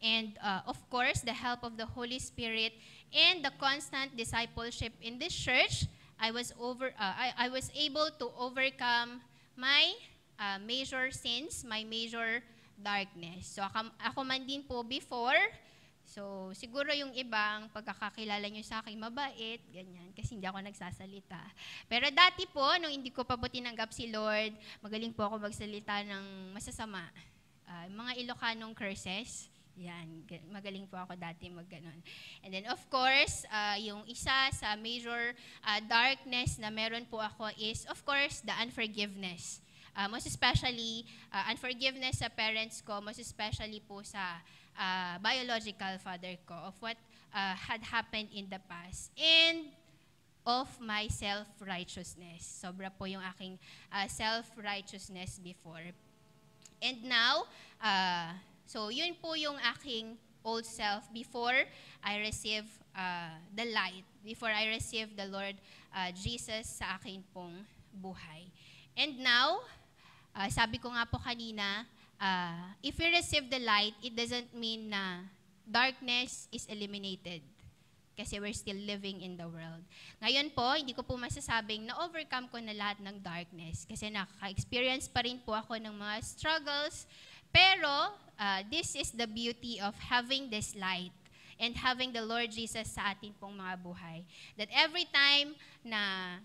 and of course, the help of the Holy Spirit, and the constant discipleship in this church, I was able to overcome my major sins, my major darkness. So ako man din po before, so siguro yung ibang pagkakakilala nyo sa akin, mabait, ganyan, kasi hindi ako nagsasalita. Pero dati po, nung hindi ko pa po tinanggap si Lord, magaling po ako magsalita ng masasama. Mga Ilocanong curses, yan, magaling po ako dati magganon. And then of course, yung isa sa major darkness na meron po ako is, of course, the unforgiveness. Most especially, unforgiveness sa parents ko, most especially po sa biological father ko, of what had happened in the past. And of my self-righteousness. Sobra po yung aking self-righteousness before. And now, so yun po yung aking old self before I receive the light, before I receive the Lord Jesus sa aking pong buhay. And now, sabi ko nga po kanina, if we receive the light, it doesn't mean na darkness is eliminated. Kasi we're still living in the world. Ngayon po, hindi ko po masasabing na-overcome ko na lahat ng darkness. Kasi nakaka-experience pa rin po ako ng mga struggles. Pero, this is the beauty of having this light and having the Lord Jesus sa atin pong mga buhay. That every time na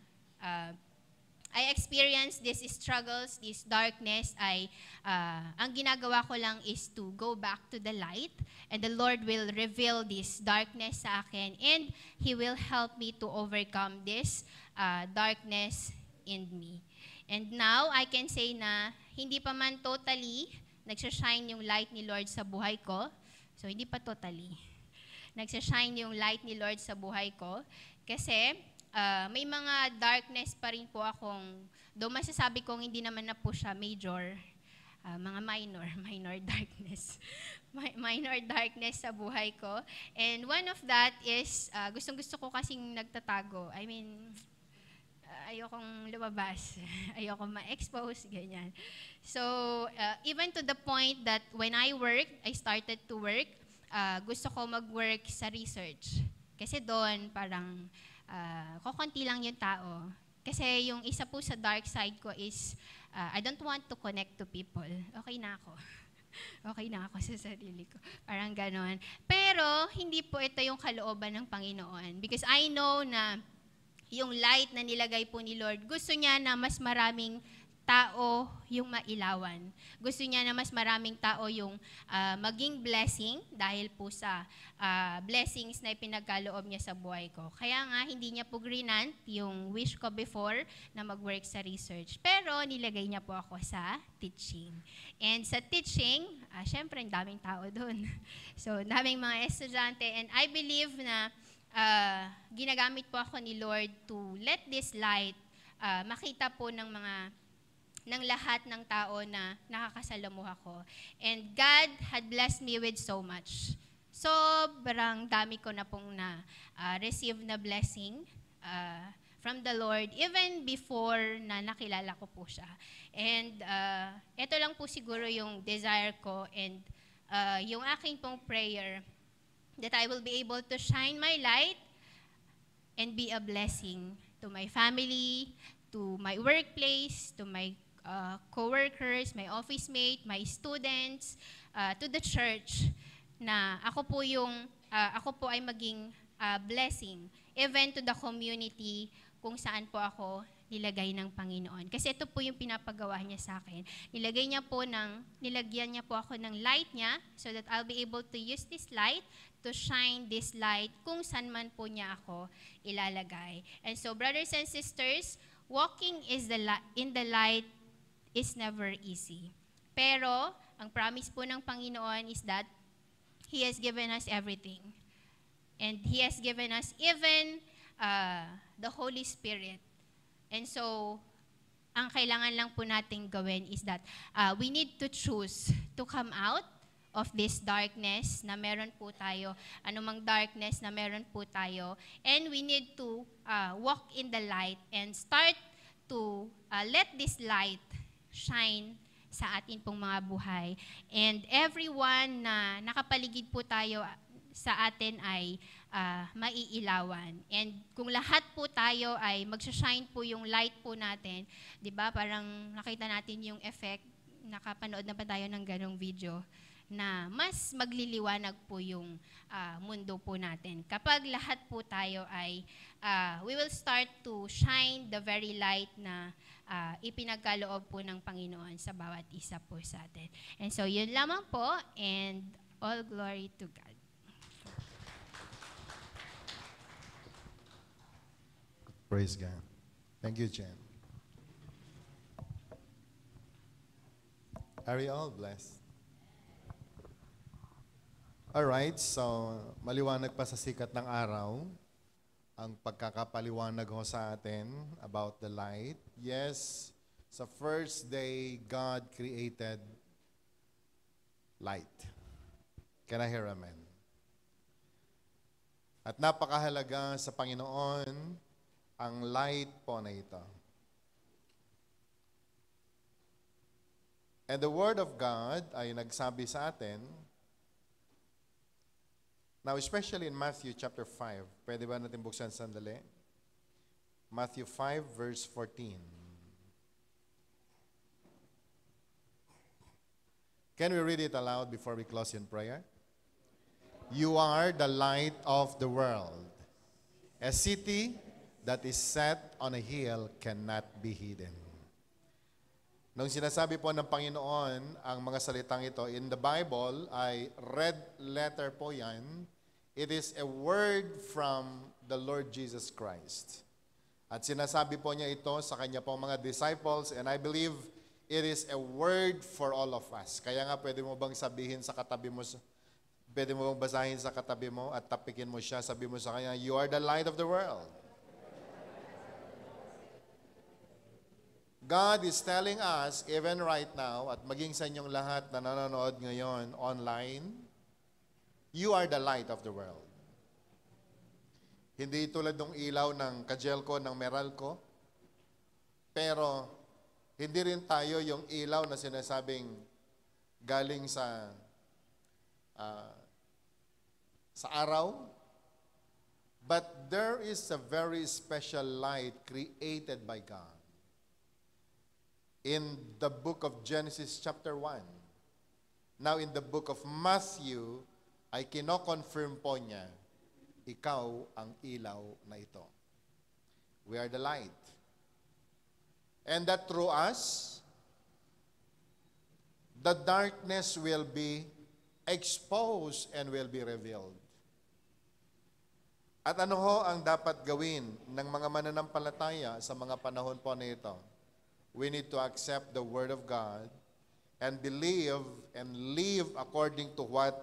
I experience these struggles, this darkness, ang ginagawa ko lang is to go back to the light, and the Lord will reveal this darkness sa akin, and He will help me to overcome this darkness in me. And now, I can say na hindi pa man totally nagsashine yung light ni Lord sa buhay ko. So, hindi pa totally. Nagsashine yung light ni Lord sa buhay ko. Kasi, may mga darkness pa rin po akong, though masasabi kong hindi naman na po siya major, mga minor darkness. Minor darkness sa buhay ko. And one of that is, gustong-gusto ko kasing nagtatago. I mean, ayokong lumabas, ayokong ma-expose, ganyan. So, even to the point that when I started to work, gusto ko mag-work sa research. Kasi doon, parang, kukunti lang yung tao. Kasi yung isa po sa dark side ko is, I don't want to connect to people. Okay na ako. Okay na ako sa sarili ko. Parang ganon. Pero, hindi po ito yung kalooban ng Panginoon. Because I know na yung light na nilagay po ni Lord, gusto niya na mas maraming tao yung mailawan. Gusto niya na mas maraming tao yung maging blessing dahil po sa blessings na ipinagkaloob niya sa buhay ko. Kaya nga, hindi niya po grinant yung wish ko before na mag-work sa research. Pero nilagay niya po ako sa teaching. And sa teaching, syempre, ang daming tao doon. So, daming mga estudyante. And I believe na ginagamit po ako ni Lord to let this light makita po ng lahat ng tao na nakakasalamuha ko. And God had blessed me with so much. Sobrang dami ko na pong receive na blessing from the Lord, even before na nakilala ko po siya. And ito lang po siguro yung desire ko and yung aking pong prayer, that I will be able to shine my light and be a blessing to my family, to my workplace, to my co-workers, my office mate, my students, to the church, na ako po ay maging blessing, even to the community kung saan po ako nilagay ng Panginoon. Kasi ito po yung pinapagawa niya sa akin. Nilagyan niya po ako ng light niya so that I'll be able to use this light to shine this light kung saan man po niya ako ilalagay. And so, brothers and sisters, walking in the light is never easy. Pero, ang promise po ng Panginoon is that He has given us everything. And He has given us even the Holy Spirit. And so, ang kailangan lang po nating gawin is that we need to choose to come out of this darkness na meron po tayo, anumang darkness na meron po tayo, and we need to walk in the light and start to let this light shine sa atin pong mga buhay. And everyone na nakapaligid po tayo sa atin ay maiilawan. And kung lahat po tayo ay magsashine po yung light po natin, di ba, parang nakita natin yung effect, nakapanood na pa tayo ng ganong video, na mas magliliwanag po yung mundo po natin. Kapag lahat po tayo ay, we will start to shine the very light na ipinagkaloob po ng Panginoon sa bawat isa po sa atin. And so, yun lamang po, and all glory to God. Praise God. Thank you, Jen. Are you all blessed? Alright, so maliwanag pa sa sikat ng araw ang pagkakapaliwanag ho sa atin about the light. Yes, sa first day, God created light. Can I hear amen? At napakahalaga sa Panginoon ang light po na ito. And the Word of God ay nagsabi sa atin, now especially in Matthew chapter 5, pwede ba natin buksan sandali? Matthew 5 verse 14. Can we read it aloud before we close in prayer? You are the light of the world. A city that is set on a hill cannot be hidden. Nung sinasabi po ng Panginoon ang mga salitang ito, in the Bible ay red letter po yan. It is a word from the Lord Jesus Christ. At sinasabi po niya ito sa kanya pong mga disciples, and I believe it is a word for all of us. Kaya nga pwede mo bang sabihin sa katabi mo, pwede mo bang basahin sa katabi mo at tapikin mo siya, sabi mo sa kanya, you are the light of the world. God is telling us, even right now, at maging sa inyong lahat na nanonood ngayon online, you are the light of the world. Hindi tulad ng ilaw ng Kajelco, ng Meralco, pero hindi rin tayo yung ilaw na sinasabing galing sa araw, but there is a very special light created by God. In the book of Genesis chapter 1. Now in the book of Matthew, ay kino-confirm po niya, ikaw ang ilaw na ito. We are the light. And that through us, the darkness will be exposed and will be revealed. At ano ho ang dapat gawin ng mga mananampalataya sa mga panahon po na ito? We need to accept the Word of God and believe and live according to what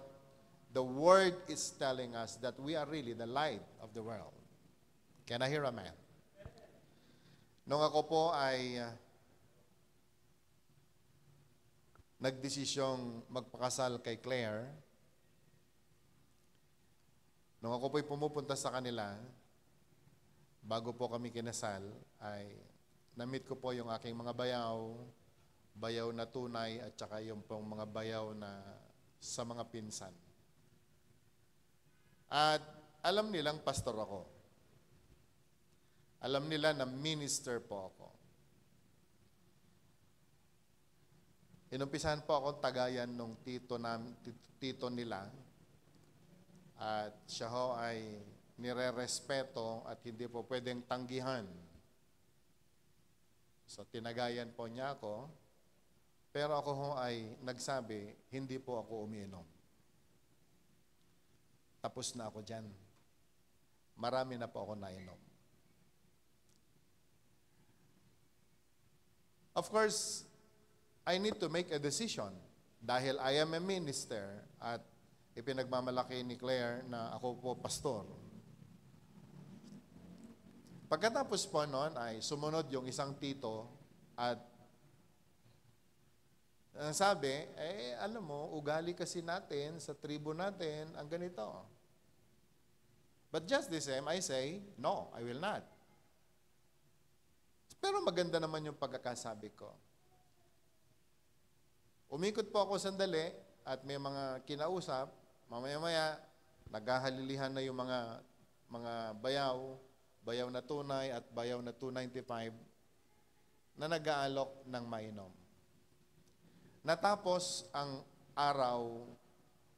the Word is telling us, that we are really the light of the world. Can I hear amen? Nung ako po ay nagdesisyong magpakasal kay Claire, nung ako po'y pumupunta sa kanila, bago po kami kinasal, ay na-meet ko po yung aking mga bayaw na tunay at saka yung pong mga bayaw na sa mga pinsan. At alam nilang pastor ako. Alam nila na minister po ako. Inumpisahan po akong tagayan nung tito nila. At siya ho ay nire-respeto at hindi po pwedeng tanggihan. So, tinagayan po niya ako, pero ako ho ay nagsabi, hindi po ako umiinom. Tapos na ako dyan. Marami na po ako nainom. Of course, I need to make a decision dahil I am a minister at ipinagmamalaki ni Claire na ako po pastor. Pagkatapos po noon ay sumunod yung isang tito at ang sabi, alam mo, ugali kasi natin sa tribo natin ang ganito. But just the same, I say, no, I will not. Pero maganda naman yung pagkakasabi ko. Umikot po ako sandali at may mga kinausap, mamaya-maya, naghahalilihan na yung mga bayaw na tunay at bayaw na 295 na nag-aalok ng mainom. Natapos ang araw,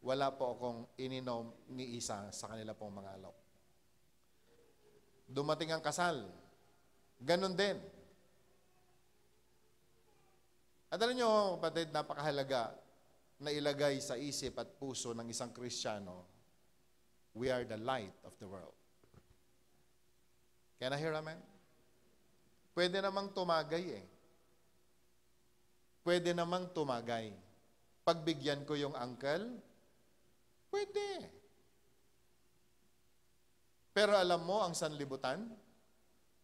wala po akong ininom ni isa sa kanila pong mga alok. Dumating ang kasal. Ganon din. At alam nyo, kapatid, napakahalaga na ilagay sa isip at puso ng isang Kristiyano, we are the light of the world. Can I hear amen? Pwede namang tumagay eh. Pwede namang tumagay. Pagbigyan ko yung uncle, pwede. Pero alam mo, ang sanlibutan,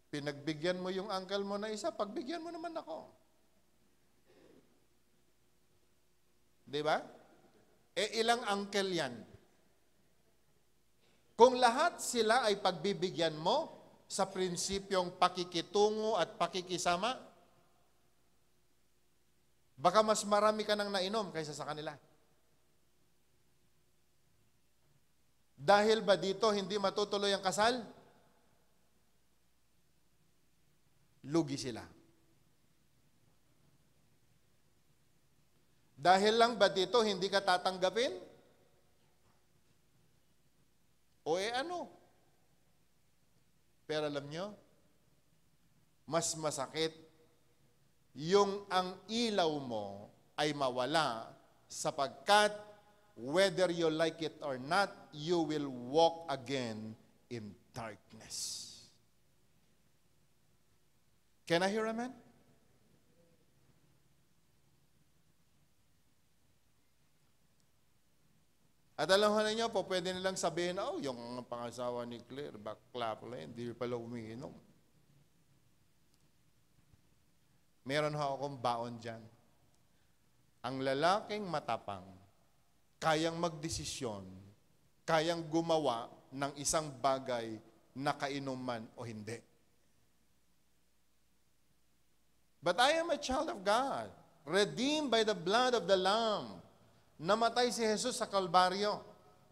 pinagbigyan mo yung uncle mo na isa, pagbigyan mo naman ako. Di ba? Ilang uncle yan? Kung lahat sila ay pagbibigyan mo sa prinsipyong pakikitungo at pakikisama, baka mas marami ka nang nainom kaysa sa kanila. Dahil ba dito hindi matutuloy ang kasal? Lugi sila. Dahil lang ba dito hindi ka tatanggapin? O ano? Pero alam nyo, mas masakit yung ang ilaw mo ay mawala sapagkat whether you like it or not, you will walk again in darkness. Can I hear amen? At alam ho ninyo po, pwede nilang sabihin, oh, yung pangasawa ni Claire, bakla pala, hindi pala umiinom. Meron ho akong baon dyan. Ang lalaking matapang, kayang magdesisyon, kayang gumawa ng isang bagay na kainuman o hindi. But I am a child of God, redeemed by the blood of the Lamb. Namatay si Jesus sa Kalbaryo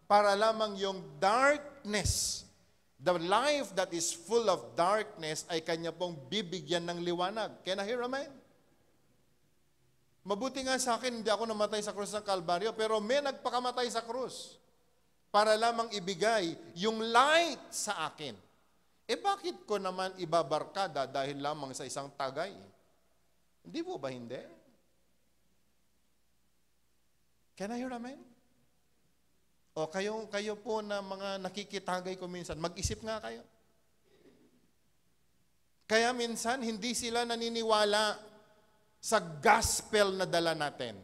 para lamang yung darkness, the life that is full of darkness, ay kanya pong bibigyan ng liwanag. Can I hear amen? Mabuti nga sa akin, hindi ako namatay sa krus ng Kalbaryo, pero may nagpakamatay sa krus para lamang ibigay yung light sa akin. Bakit ko naman ibabarkada dahil lamang sa isang tagay? Hindi po ba hindi? Can I hear amen? O kayo po na mga nakikitagay ko minsan, mag-isip nga kayo. Kaya minsan, hindi sila naniniwala sa gospel na dala natin.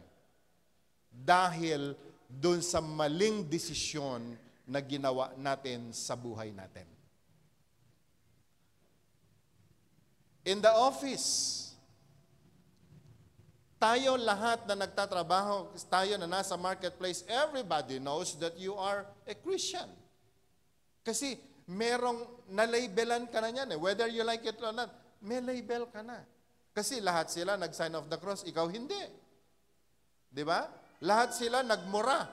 Dahil dun sa maling desisyon na ginawa natin sa buhay natin. In the office, tayo lahat na nagtatrabaho, tayo na nasa marketplace, everybody knows that you are a Christian. Kasi merong na-labelan ka na yan. Whether you like it or not, may label ka na. Kasi lahat sila nag-sign of the cross, ikaw hindi. Di ba? Lahat sila nagmura.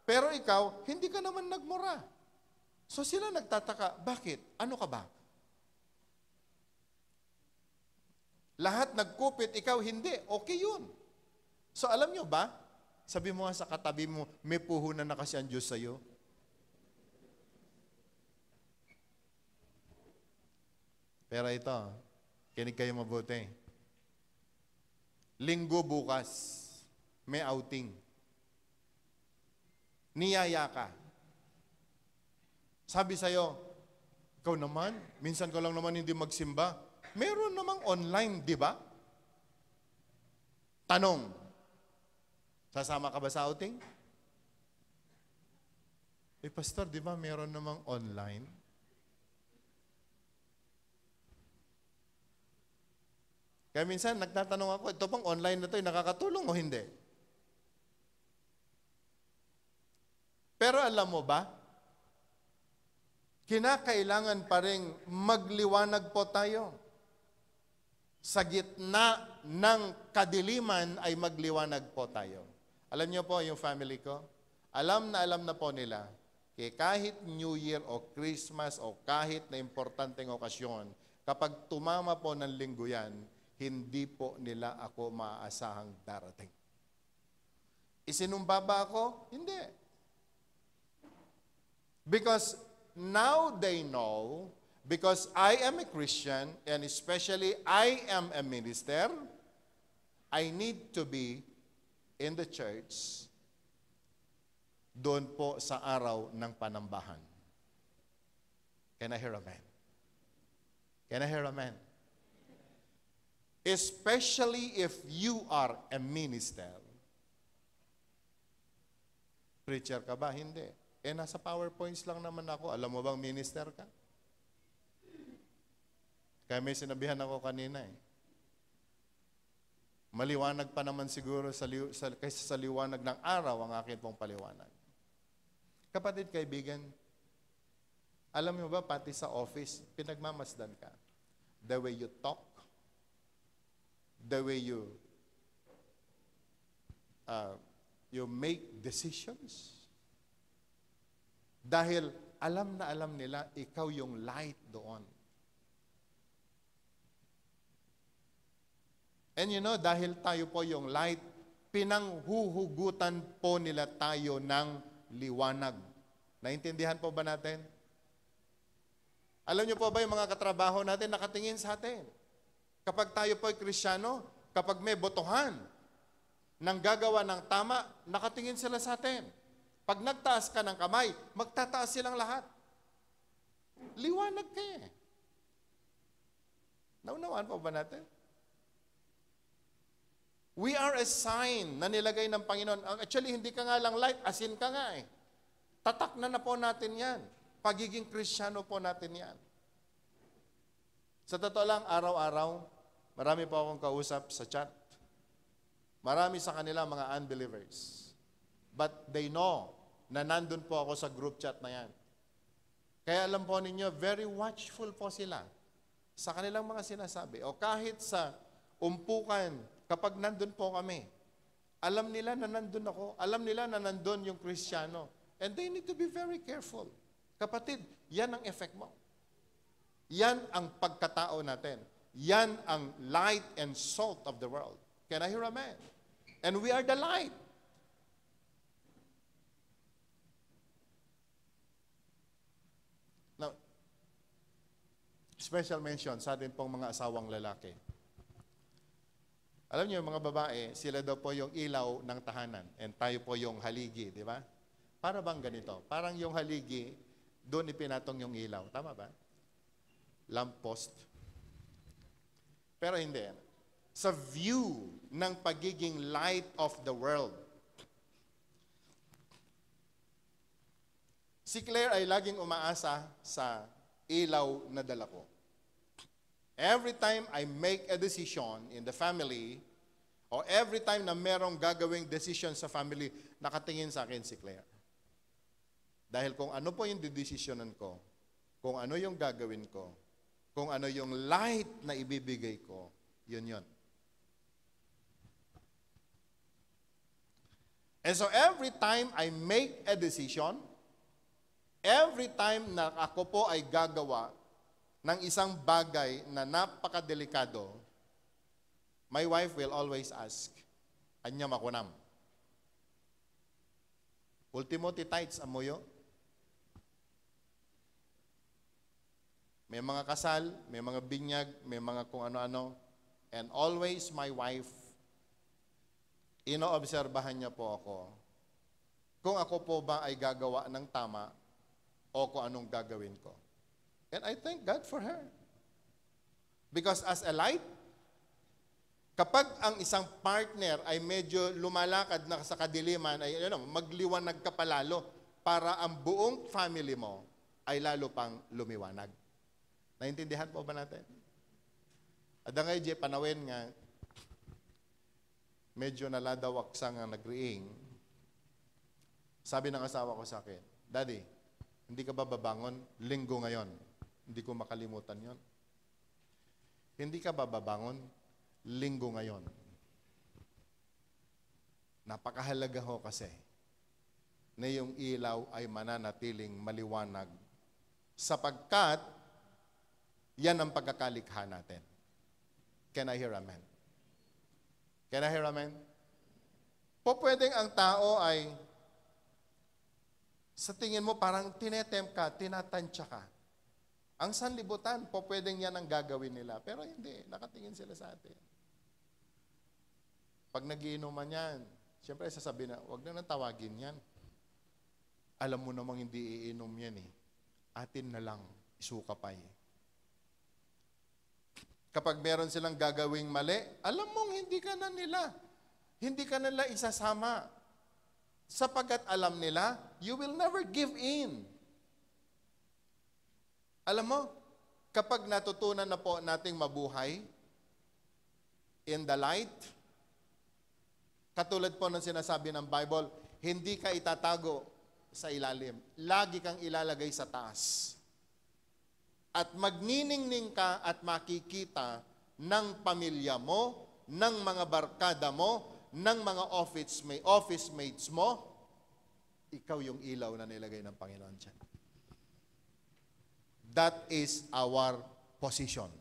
Pero ikaw, hindi ka naman nagmura. So sila nagtataka, bakit? Ano ka ba? Lahat nagkupit, ikaw hindi. Okay yun. So alam nyo ba, sabi mo nga sa katabi mo, may puhunan na kasi ang Diyos sa'yo. Pero ito, kinig kayo mabuti. Linggo bukas, may outing. Niyaya ka. Sabi sa'yo, ikaw naman, minsan ko lang naman hindi magsimba. Meron namang online, di ba? Tanong, sasama ka ba sa outing? Pastor, di ba meron namang online? Kaya minsan, nagtatanong ako, ito pang online na ito, nakakatulong o hindi? Pero alam mo ba, kinakailangan pa rin magliwanag po tayo. Sa gitna ng kadiliman ay magliwanag po tayo. Alam niyo po yung family ko, alam na po nila, kahit New Year o Christmas o kahit na importanteng okasyon, kapag tumama po ng linggo yan, hindi po nila ako maaasahang darating. Isinumba ba ako? Hindi. Because now they know, because I am a Christian, and especially I am a minister, I need to be in the church doon po sa araw ng panambahan. Can I hear amen? Can I hear amen? Especially if you are a minister. Preacher ka ba? Hindi. Nasa PowerPoints lang naman ako. Alam mo bang minister ka? Kaya may sinabihan ako kanina Maliwanag pa naman siguro kaysa sa liwanag ng araw ang akin pong paliwanag. Kapatid, kaibigan, alam mo ba, pati sa office, pinagmamasdan ka. The way you talk, the way you make decisions. Dahil alam na alam nila, ikaw yung light doon. And you know, dahil tayo po yung light, pinanghuhugutan po nila tayo ng liwanag. Naintindihan po ba natin? Alam niyo po ba yung mga katrabaho natin nakatingin sa atin? Kapag tayo po ay Kristiyano, kapag may botohan ng gagawa ng tama, nakatingin sila sa atin. Pag nagtaas ka ng kamay, magtataas silang lahat. Liwanag ka eh. Naunawaan pa ba natin? We are a sign na nilagay ng Panginoon. Actually, hindi ka nga lang light, asin ka nga eh. Tatak na po natin yan. Pagiging Kristiyano po natin yan. Sa totoo lang, araw-araw, marami po akong kausap sa chat. Marami sa kanila mga unbelievers. But they know na nandun po ako sa group chat na yan. Kaya alam po ninyo, very watchful po sila sa kanilang mga sinasabi. O kahit sa umpukan, kapag nandun po kami, alam nila na nandun ako. Alam nila na nandun yung Kristiyano. And they need to be very careful. Kapatid, yan ang effect mo. Yan ang pagkatao natin. Yan ang light and salt of the world. Can I hear amen? And we are the light. Now, special mention sa atin pong mga asawang lalaki. Alam niyo, mga babae, sila daw po yung ilaw ng tahanan. And tayo po yung haligi, di ba? Para bang ganito? Parang yung haligi, doon ipinatong yung ilaw. Tama ba? Lamppost. Pero hindi. Sa view ng pagiging light of the world, si Claire ay laging umaasa sa ilaw na dala ko. Every time I make a decision in the family, or every time na merong gagawing decision sa family, nakatingin sa akin si Claire. Dahil kung ano po yung didesisyonan ko, kung ano yung gagawin ko, kung ano yung light na ibibigay ko, yun yun. And so every time I make a decision, every time na ako po ay gagawa ng isang bagay na napakadelikado, my wife will always ask, anya makunam? Ultimo ti tights amoyo. May mga kasal, may mga binyag, may mga kung ano-ano. And always my wife, inoobserbahan niya po ako kung ako po ba ay gagawa ng tama o kung anong gagawin ko. And I thank God for her. Because as a light, kapag ang isang partner ay medyo lumalakad na sa kadiliman, ay magliwanag ka palalo para ang buong family mo ay lalo pang lumiwanag. Naintindihan po ba natin? Adangay je panawin nga, medyo naladawaksa nga nagriing. Sabi ng asawa ko sa akin, Daddy, hindi ka ba babangon? Linggo ngayon. Hindi ko makalimutan yon. Hindi ka ba babangon? Linggo ngayon. Napakahalaga ho kasi na yung ilaw ay mananatiling maliwanag sapagkat yan ang pagkakalikha natin. Can I hear amen? Can I hear amen? Po pwedeng ang tao ay sa tingin mo parang tinetempt ka, tinatansya ka. Ang sanlibutan, po pwedeng yan ang gagawin nila. Pero hindi, nakatingin sila sa atin. Pag nagiinuman yan, siyempre sasabihin na, huwag na nang tawagin yan. Alam mo namang hindi iinom yan eh. Atin na lang, isuka pa eh. Kapag meron silang gagawing mali, alam mong hindi ka na nila isasama. Sapagkat alam nila, you will never give in. Alam mo, kapag natutunan na po nating mabuhay in the light, katulad po ng sinasabi ng Bible, hindi ka itatago sa ilalim. Lagi kang ilalagay sa taas. At magniningning ka at makikita ng pamilya mo, ng mga barkada mo, ng mga office mates mo, ikaw yung ilaw na nilagay ng Panginoon dyan. That is our position.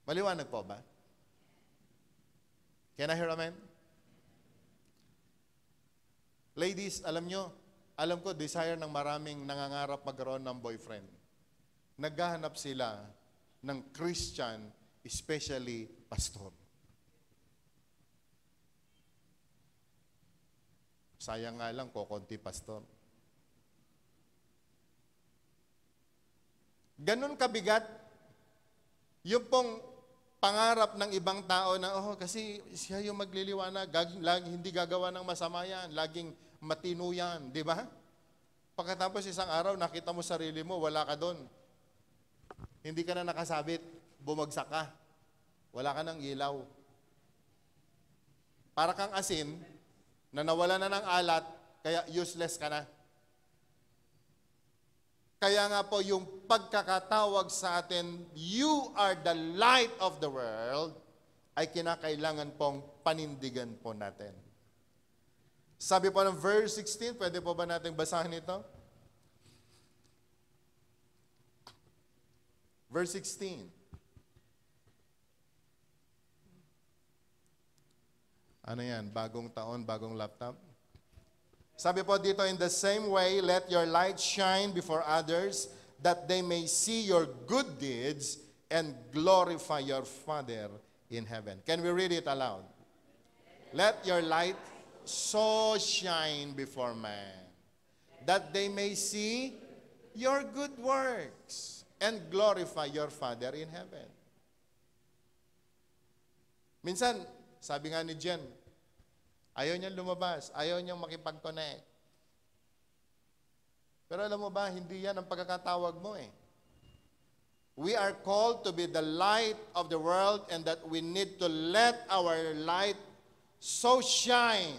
Maliwanag po ba? Can I hear amen? Ladies, alam ko, desire ng maraming nangangarap magkaroon ng boyfriend. Naghahanap sila ng Christian, especially pastor. Sayang nga lang, kokonti pastor. Ganun kabigat yung pong pangarap ng ibang tao na, kasi siya yung magliliwanag, hindi gagawa ng masama yan, laging matino yan, di ba? Pagkatapos isang araw, nakita mo sarili mo, wala ka doon. Hindi ka na nakasabit, bumagsak ka. Wala ka ng ilaw. Para kang asin, na nawala na ng alat, kaya useless ka na. Kaya nga po yung pagkakatawag sa atin, you are the light of the world, ay kinakailangan pong panindigan po natin. Sabi po ng verse 16, pwede po ba natin basahin ito? Verse 16. Ano yan? Bagong taon, bagong laptop? Sabi po dito, in the same way, let your light shine before others, that they may see your good deeds and glorify your Father in heaven. Can we read it aloud? Let your light so shine before man, that they may see your good works and glorify your Father in heaven. Minsan, sabi nga ni Jen, ayaw niyang lumabas, ayaw niyang makipag-connect. Pero alam mo ba, hindi yan ang pagkakatawag mo eh. We are called to be the light of the world and that we need to let our light so shine.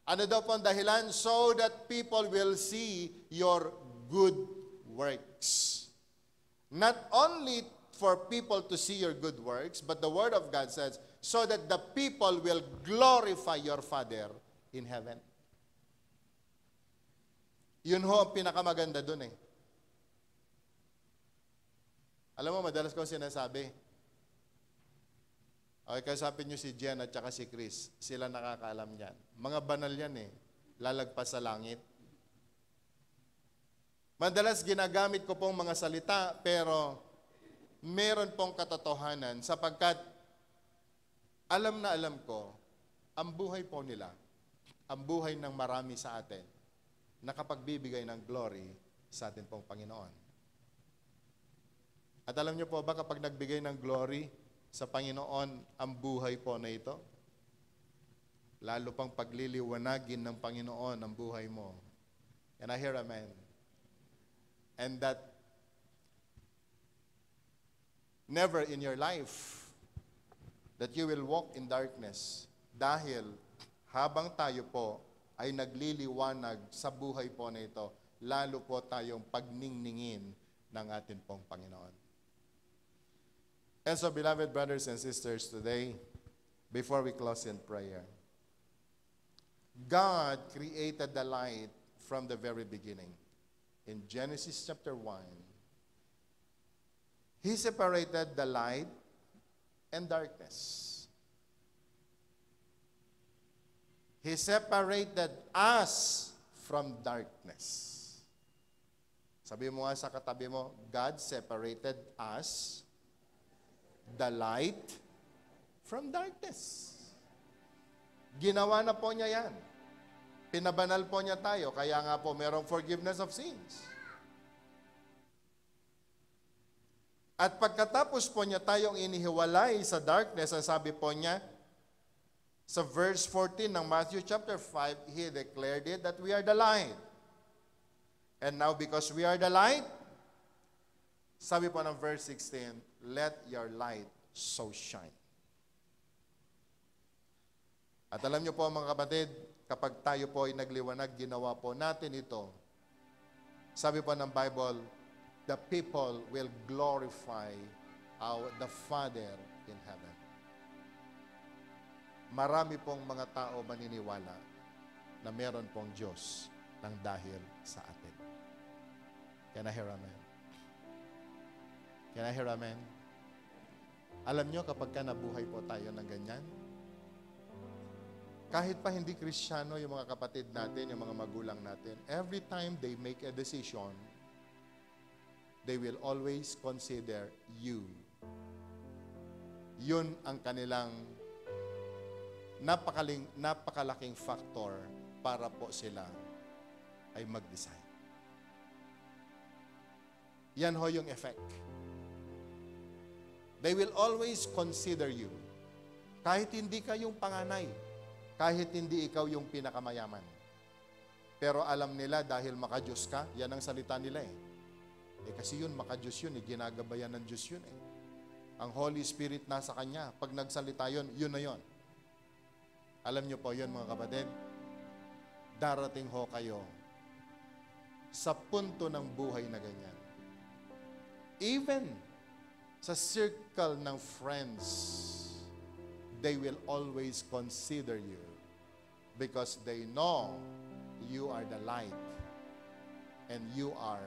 Ano daw po ang dahilan? So that people will see your good works. Not only for people to see your good works, but the Word of God says, so that the people will glorify your Father in heaven. Yun ho ang pinakamaganda dun eh. Alam mo, madalas ko sinasabi, okay, kasapin nyo si Jen at saka si Chris, sila nakakaalam yan. Mga banal yan eh, lalagpas sa langit. Madalas ginagamit ko pong mga salita, pero meron pong katotohanan sapagkat alam na alam ko, ang buhay po nila, ang buhay ng marami sa atin, nakapagbibigay ng glory sa atin pong Panginoon. At alam niyo po ba kapag nagbigay ng glory sa Panginoon ang buhay po na ito, lalo pang pagliliwanagin ng Panginoon ang buhay mo. And I hear amen. And that never in your life that you will walk in darkness dahil habang tayo po ay nagliliwanag sa buhay po na ito, lalo po tayong pagningningin ng atin pong Panginoon. And so, beloved brothers and sisters, today, before we close in prayer, God created the light from the very beginning. In Genesis chapter 1, He separated the light and darkness. He separated us from darkness. Sabi mo nga sa katabi mo, God separated us, the light, from darkness. Ginawa na po niya yan. Pinabanal po niya tayo, kaya nga po merong forgiveness of sins. At pagkatapos po niya tayong inihiwalay sa darkness, ang sabi po niya, sa verse 14 ng Matthew chapter 5, He declared it that we are the light. And now because we are the light, sabi po ng verse 16, let your light so shine. At alam niyo po mga kapatid, kapag tayo po ay nagliwanag, ginawa po natin ito. Sabi po ng Bible, the people will glorify the Father in heaven. Marami pong mga tao maniniwala na meron pong Diyos ng dahil sa atin. Can I hear amen? Can I hear amen? Alam nyo, kapag ka nabuhay po tayo ng ganyan, kahit pa hindi Kristiyano yung mga kapatid natin, yung mga magulang natin, every time they make a decision, they will always consider you. Yun ang kanilang napakalaking factor para po sila ay mag-decide. Yan ho yung effect. They will always consider you. Kahit hindi ka yung panganay, kahit hindi ikaw yung pinakamayaman. Pero alam nila dahil makadiyos ka, yan ang salita nila eh. Kasi yun, makadiyos yun eh, ginagabayan ng Diyos yun eh. Ang Holy Spirit nasa Kanya. Pag nagsalita yun, yun na yun. Alam niyo po yun mga kapatid, darating ho kayo sa punto ng buhay na ganyan. Even sa circle ng friends, they will always consider you because they know you are the light and you are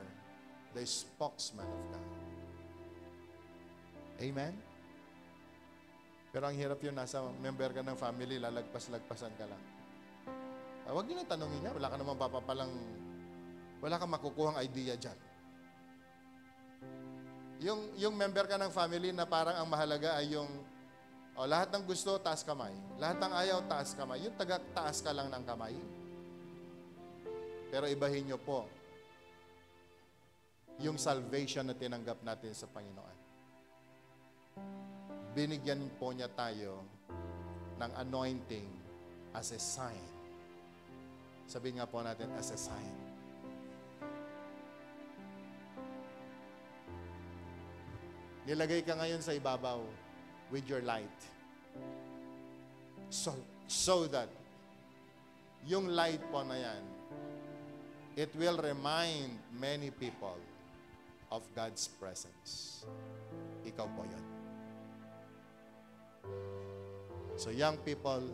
the spokesman of God. Amen? Pero ang hirap yun, nasa member ka ng family, lalagpas-lagpasan ka lang. Huwag nyo lang tanongin niya, wala ka namang papapalang, wala kang makukuhang idea dyan. Yung member ka ng family na parang ang mahalaga ay yung lahat ng gusto, taas kamay. Lahat ng ayaw, taas kamay. Yung taas ka lang ng kamay. Pero ibahin nyo po yung salvation na tinanggap natin sa Panginoon. Binigyan po niya tayo ng anointing as a sign. Sabihin nga po natin, as a sign. Nilagay ka ngayon sa ibabaw with your light. So that yung light po na yan, it will remind many people of God's presence. Ikaw po yan. So young people,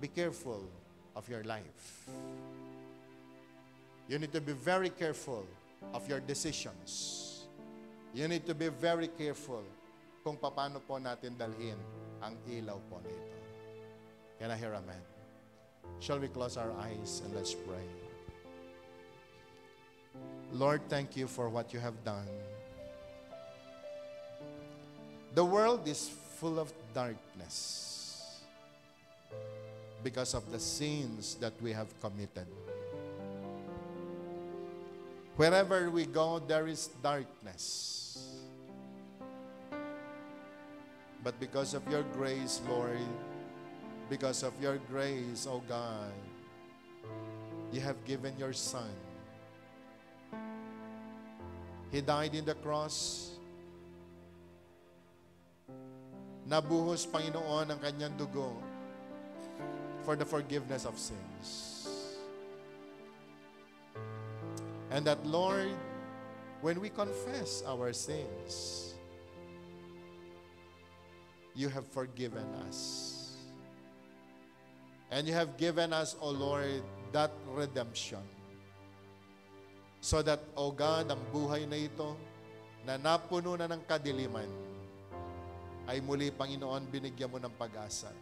be careful of your life. You need to be very careful of your decisions. You need to be very careful kung paano po natin dalhin ang ilaw po na ito. Can I hear amen? Shall we close our eyes and let's pray? Lord, thank you for what you have done. The world is full of darkness because of the sins that we have committed. Wherever we go, there is darkness. But because of your grace, Lord, because of your grace, oh God, you have given your Son. He died in the cross. Nabuhos, Panginoon, ang kanyang dugo for the forgiveness of sins. And that, Lord, when we confess our sins, you have forgiven us. And you have given us, O Lord, that redemption. So that, O God, ang buhay na ito, na napuno na ng kadiliman, ay muli, Panginoon, binigyan mo ng pag-asa.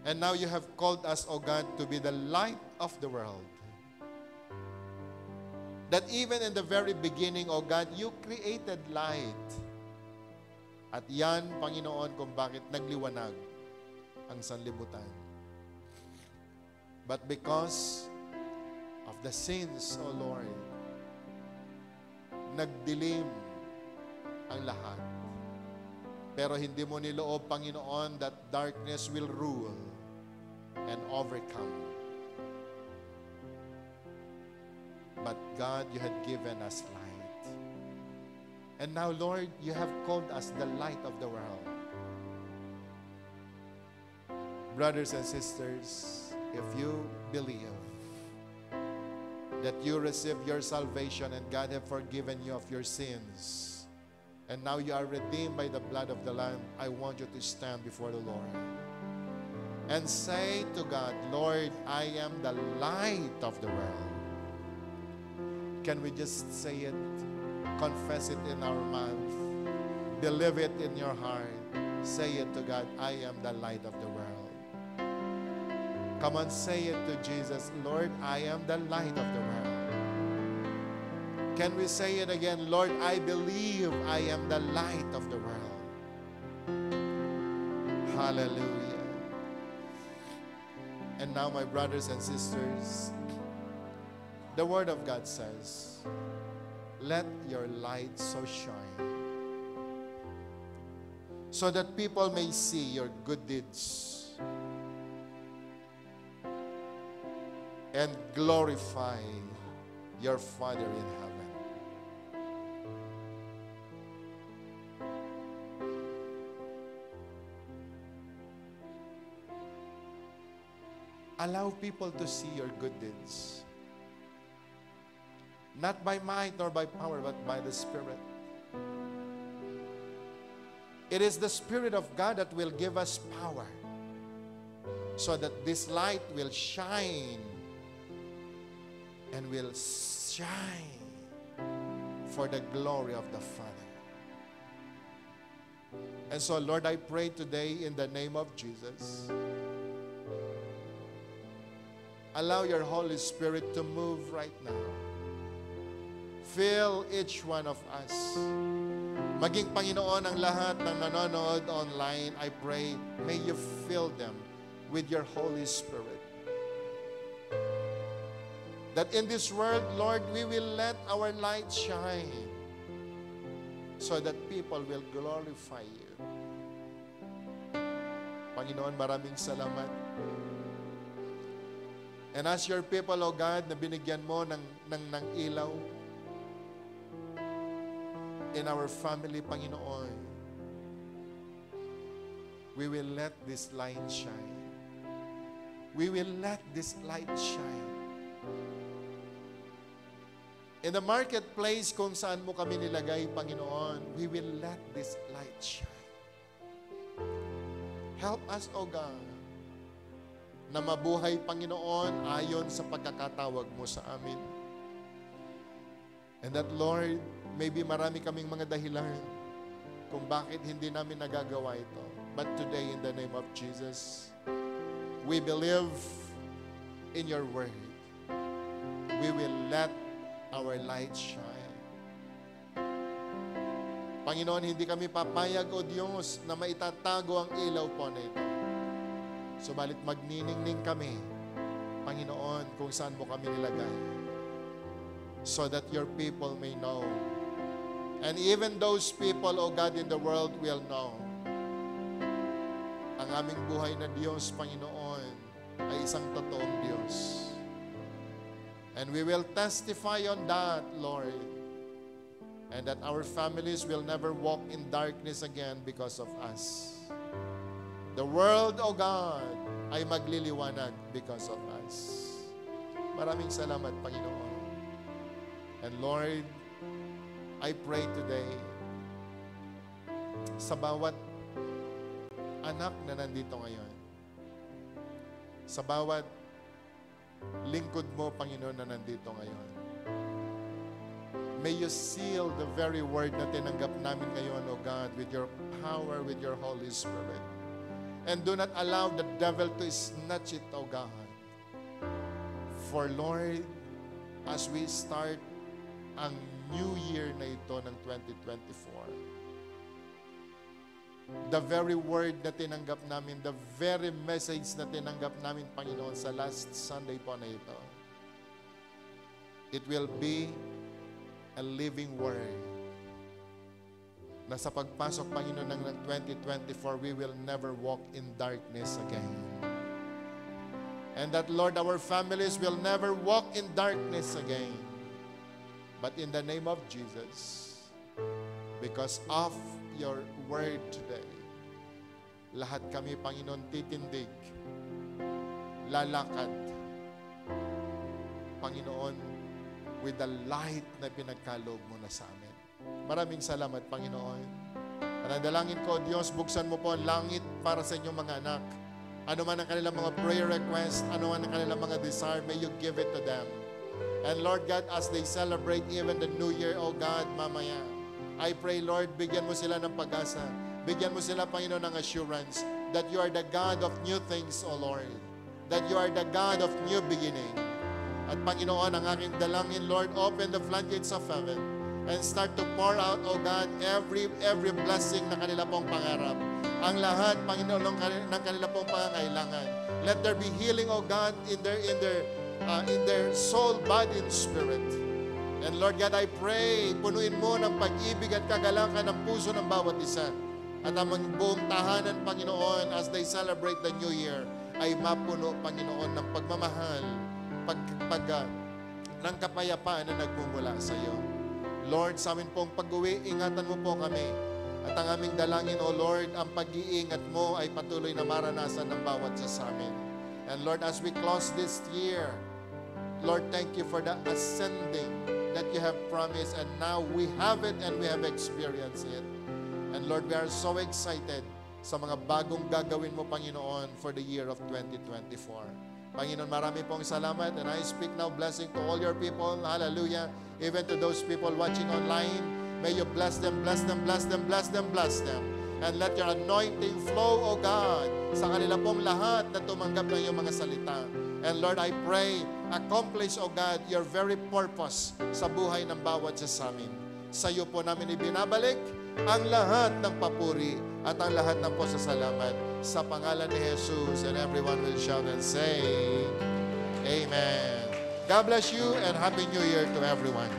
And now you have called us, O God, to be the light of the world. That even in the very beginning, O God, you created light. At yan, Panginoon, kung bakit nagliwanag ang sanlibutan. But because of the sins, O Lord, nagdilim ang lahat. Pero hindi mo niloob, Panginoon, that darkness will rule and overcome. But God, you had given us light. And now, Lord, you have called us the light of the world. Brothers and sisters, if you believe that you receive your salvation and God have forgiven you of your sins, and now you are redeemed by the blood of the Lamb, I want you to stand before the Lord and say to God, Lord, I am the light of the world. Can we just say it? Confess it in our mouth. Believe it in your heart. Say it to God, I am the light of the world. Come on, say it to Jesus, Lord, I am the light of the world. Can we say it again? Lord, I believe I am the light of the world. Hallelujah. And now, my brothers and sisters, the Word of God says, let your light so shine, so that people may see your good deeds and glorify your Father in heaven. Allow people to see your good deeds. Not by might nor by power, but by the Spirit. It is the Spirit of God that will give us power, so that this light will shine and will shine for the glory of the Father. And so, Lord, I pray today in the name of Jesus, allow your Holy Spirit to move right now. Fill each one of us. Maging Panginoon ang lahat ng nanonood online, I pray, may you fill them with your Holy Spirit. That in this world, Lord, we will let our light shine so that people will glorify you. Panginoon, maraming salamat. And as your people, O God, na binigyan mo ng ilaw in our family, Panginoon, we will let this light shine. We will let this light shine. In the marketplace kung saan mo kami nilagay, Panginoon, we will let this light shine. Help us, O God, na mabuhay, Panginoon, ayon sa pagkakatawag mo sa amin. And that, Lord, maybe marami kaming mga dahilan kung bakit hindi namin nagagawa ito. But today, in the name of Jesus, we believe in your word. We will let our light shine. Panginoon, hindi kami papayag, O Diyos, na maitatago ang ilaw po na ito. Subalit magniningning kami, Panginoon, kung saan mo kami nilagay, so that your people may know. And even those people, O God, in the world will know. Ang aming buhay na Diyos, Panginoon, ay isang totoong Diyos. And we will testify on that, Lord. And that our families will never walk in darkness again because of us. The world, O God, ay magliliwanag because of us. Maraming salamat, Panginoon. And Lord, I pray today sa bawat anak na nandito ngayon, sa bawat lingkod mo, Panginoon, na nandito ngayon, may you seal the very word na tinanggap namin ngayon, O God, with your power, with your Holy Spirit. And do not allow the devil to snatch it, O God. For Lord, as we start ang new year na ito ng 2024, the very word na tinanggap namin, the very message na tinanggap namin, Panginoon, sa last Sunday po na ito, it will be a living word na sa pagpasok, Panginoon, ng 2024, we will never walk in darkness again. And that, Lord, our families will never walk in darkness again. But in the name of Jesus, because of your word today, lahat kami, Panginoon, titindig, lalakad, Panginoon, with the light na pinagkaloob mo na sa amin. Maraming salamat, Panginoon. Panadalangin ko, Diyos, buksan mo po ang langit para sa inyong mga anak. Ano man ang kanilang mga prayer request, ano man ang kanilang mga desire, may you give it to them. And Lord God, as they celebrate even the New Year, oh God, mamaya, I pray, Lord, bigyan mo sila ng pag-asa. Bigyan mo sila, Panginoon, ng assurance that you are the God of new things, O Lord. That you are the God of new beginning. At Panginoon, ang aking dalangin, Lord, open the floodgates of heaven and start to pour out, O God, every blessing na kanila pong pangarap. Ang lahat, Panginoon, ng kanila pong pangangailangan. Let there be healing, O God, in their soul, body, and spirit. And Lord God, I pray, punuin mo ng pag-ibig at kagalakan ng puso ng bawat isa. At ang buong tahanan, Panginoon, as they celebrate the New Year, ay mapuno, Panginoon, ng pagmamahal, ng kapayapaan na nagmumula sa iyo. Lord, sa amin pong pag-uwi, ingatan mo po kami. At ang aming dalangin, O Lord, ang pag-iingat mo ay patuloy na maranasan ng bawat isa sa amin. And Lord, as we close this year, Lord, thank you for the ascending that you have promised, and now we have it and we have experienced it. And Lord, we are so excited sa mga bagong gagawin mo, Panginoon, for the year of 2024. Panginoon, marami pong salamat, and I speak now blessing to all your people. Hallelujah. Even to those people watching online, may you bless them, bless them, bless them, bless them, bless them. And let your anointing flow, O God, sa kanila pong lahat na tumanggap ng iyong mga salita. And Lord, I pray, accomplish, O God, your very purpose sa buhay ng bawat isa sa amin. Sa iyo po namin ibinabalik ang lahat ng papuri at ang lahat ng pasasalamat sa pangalan ni Jesus. And everyone will shout and say, Amen. God bless you and Happy New Year to everyone.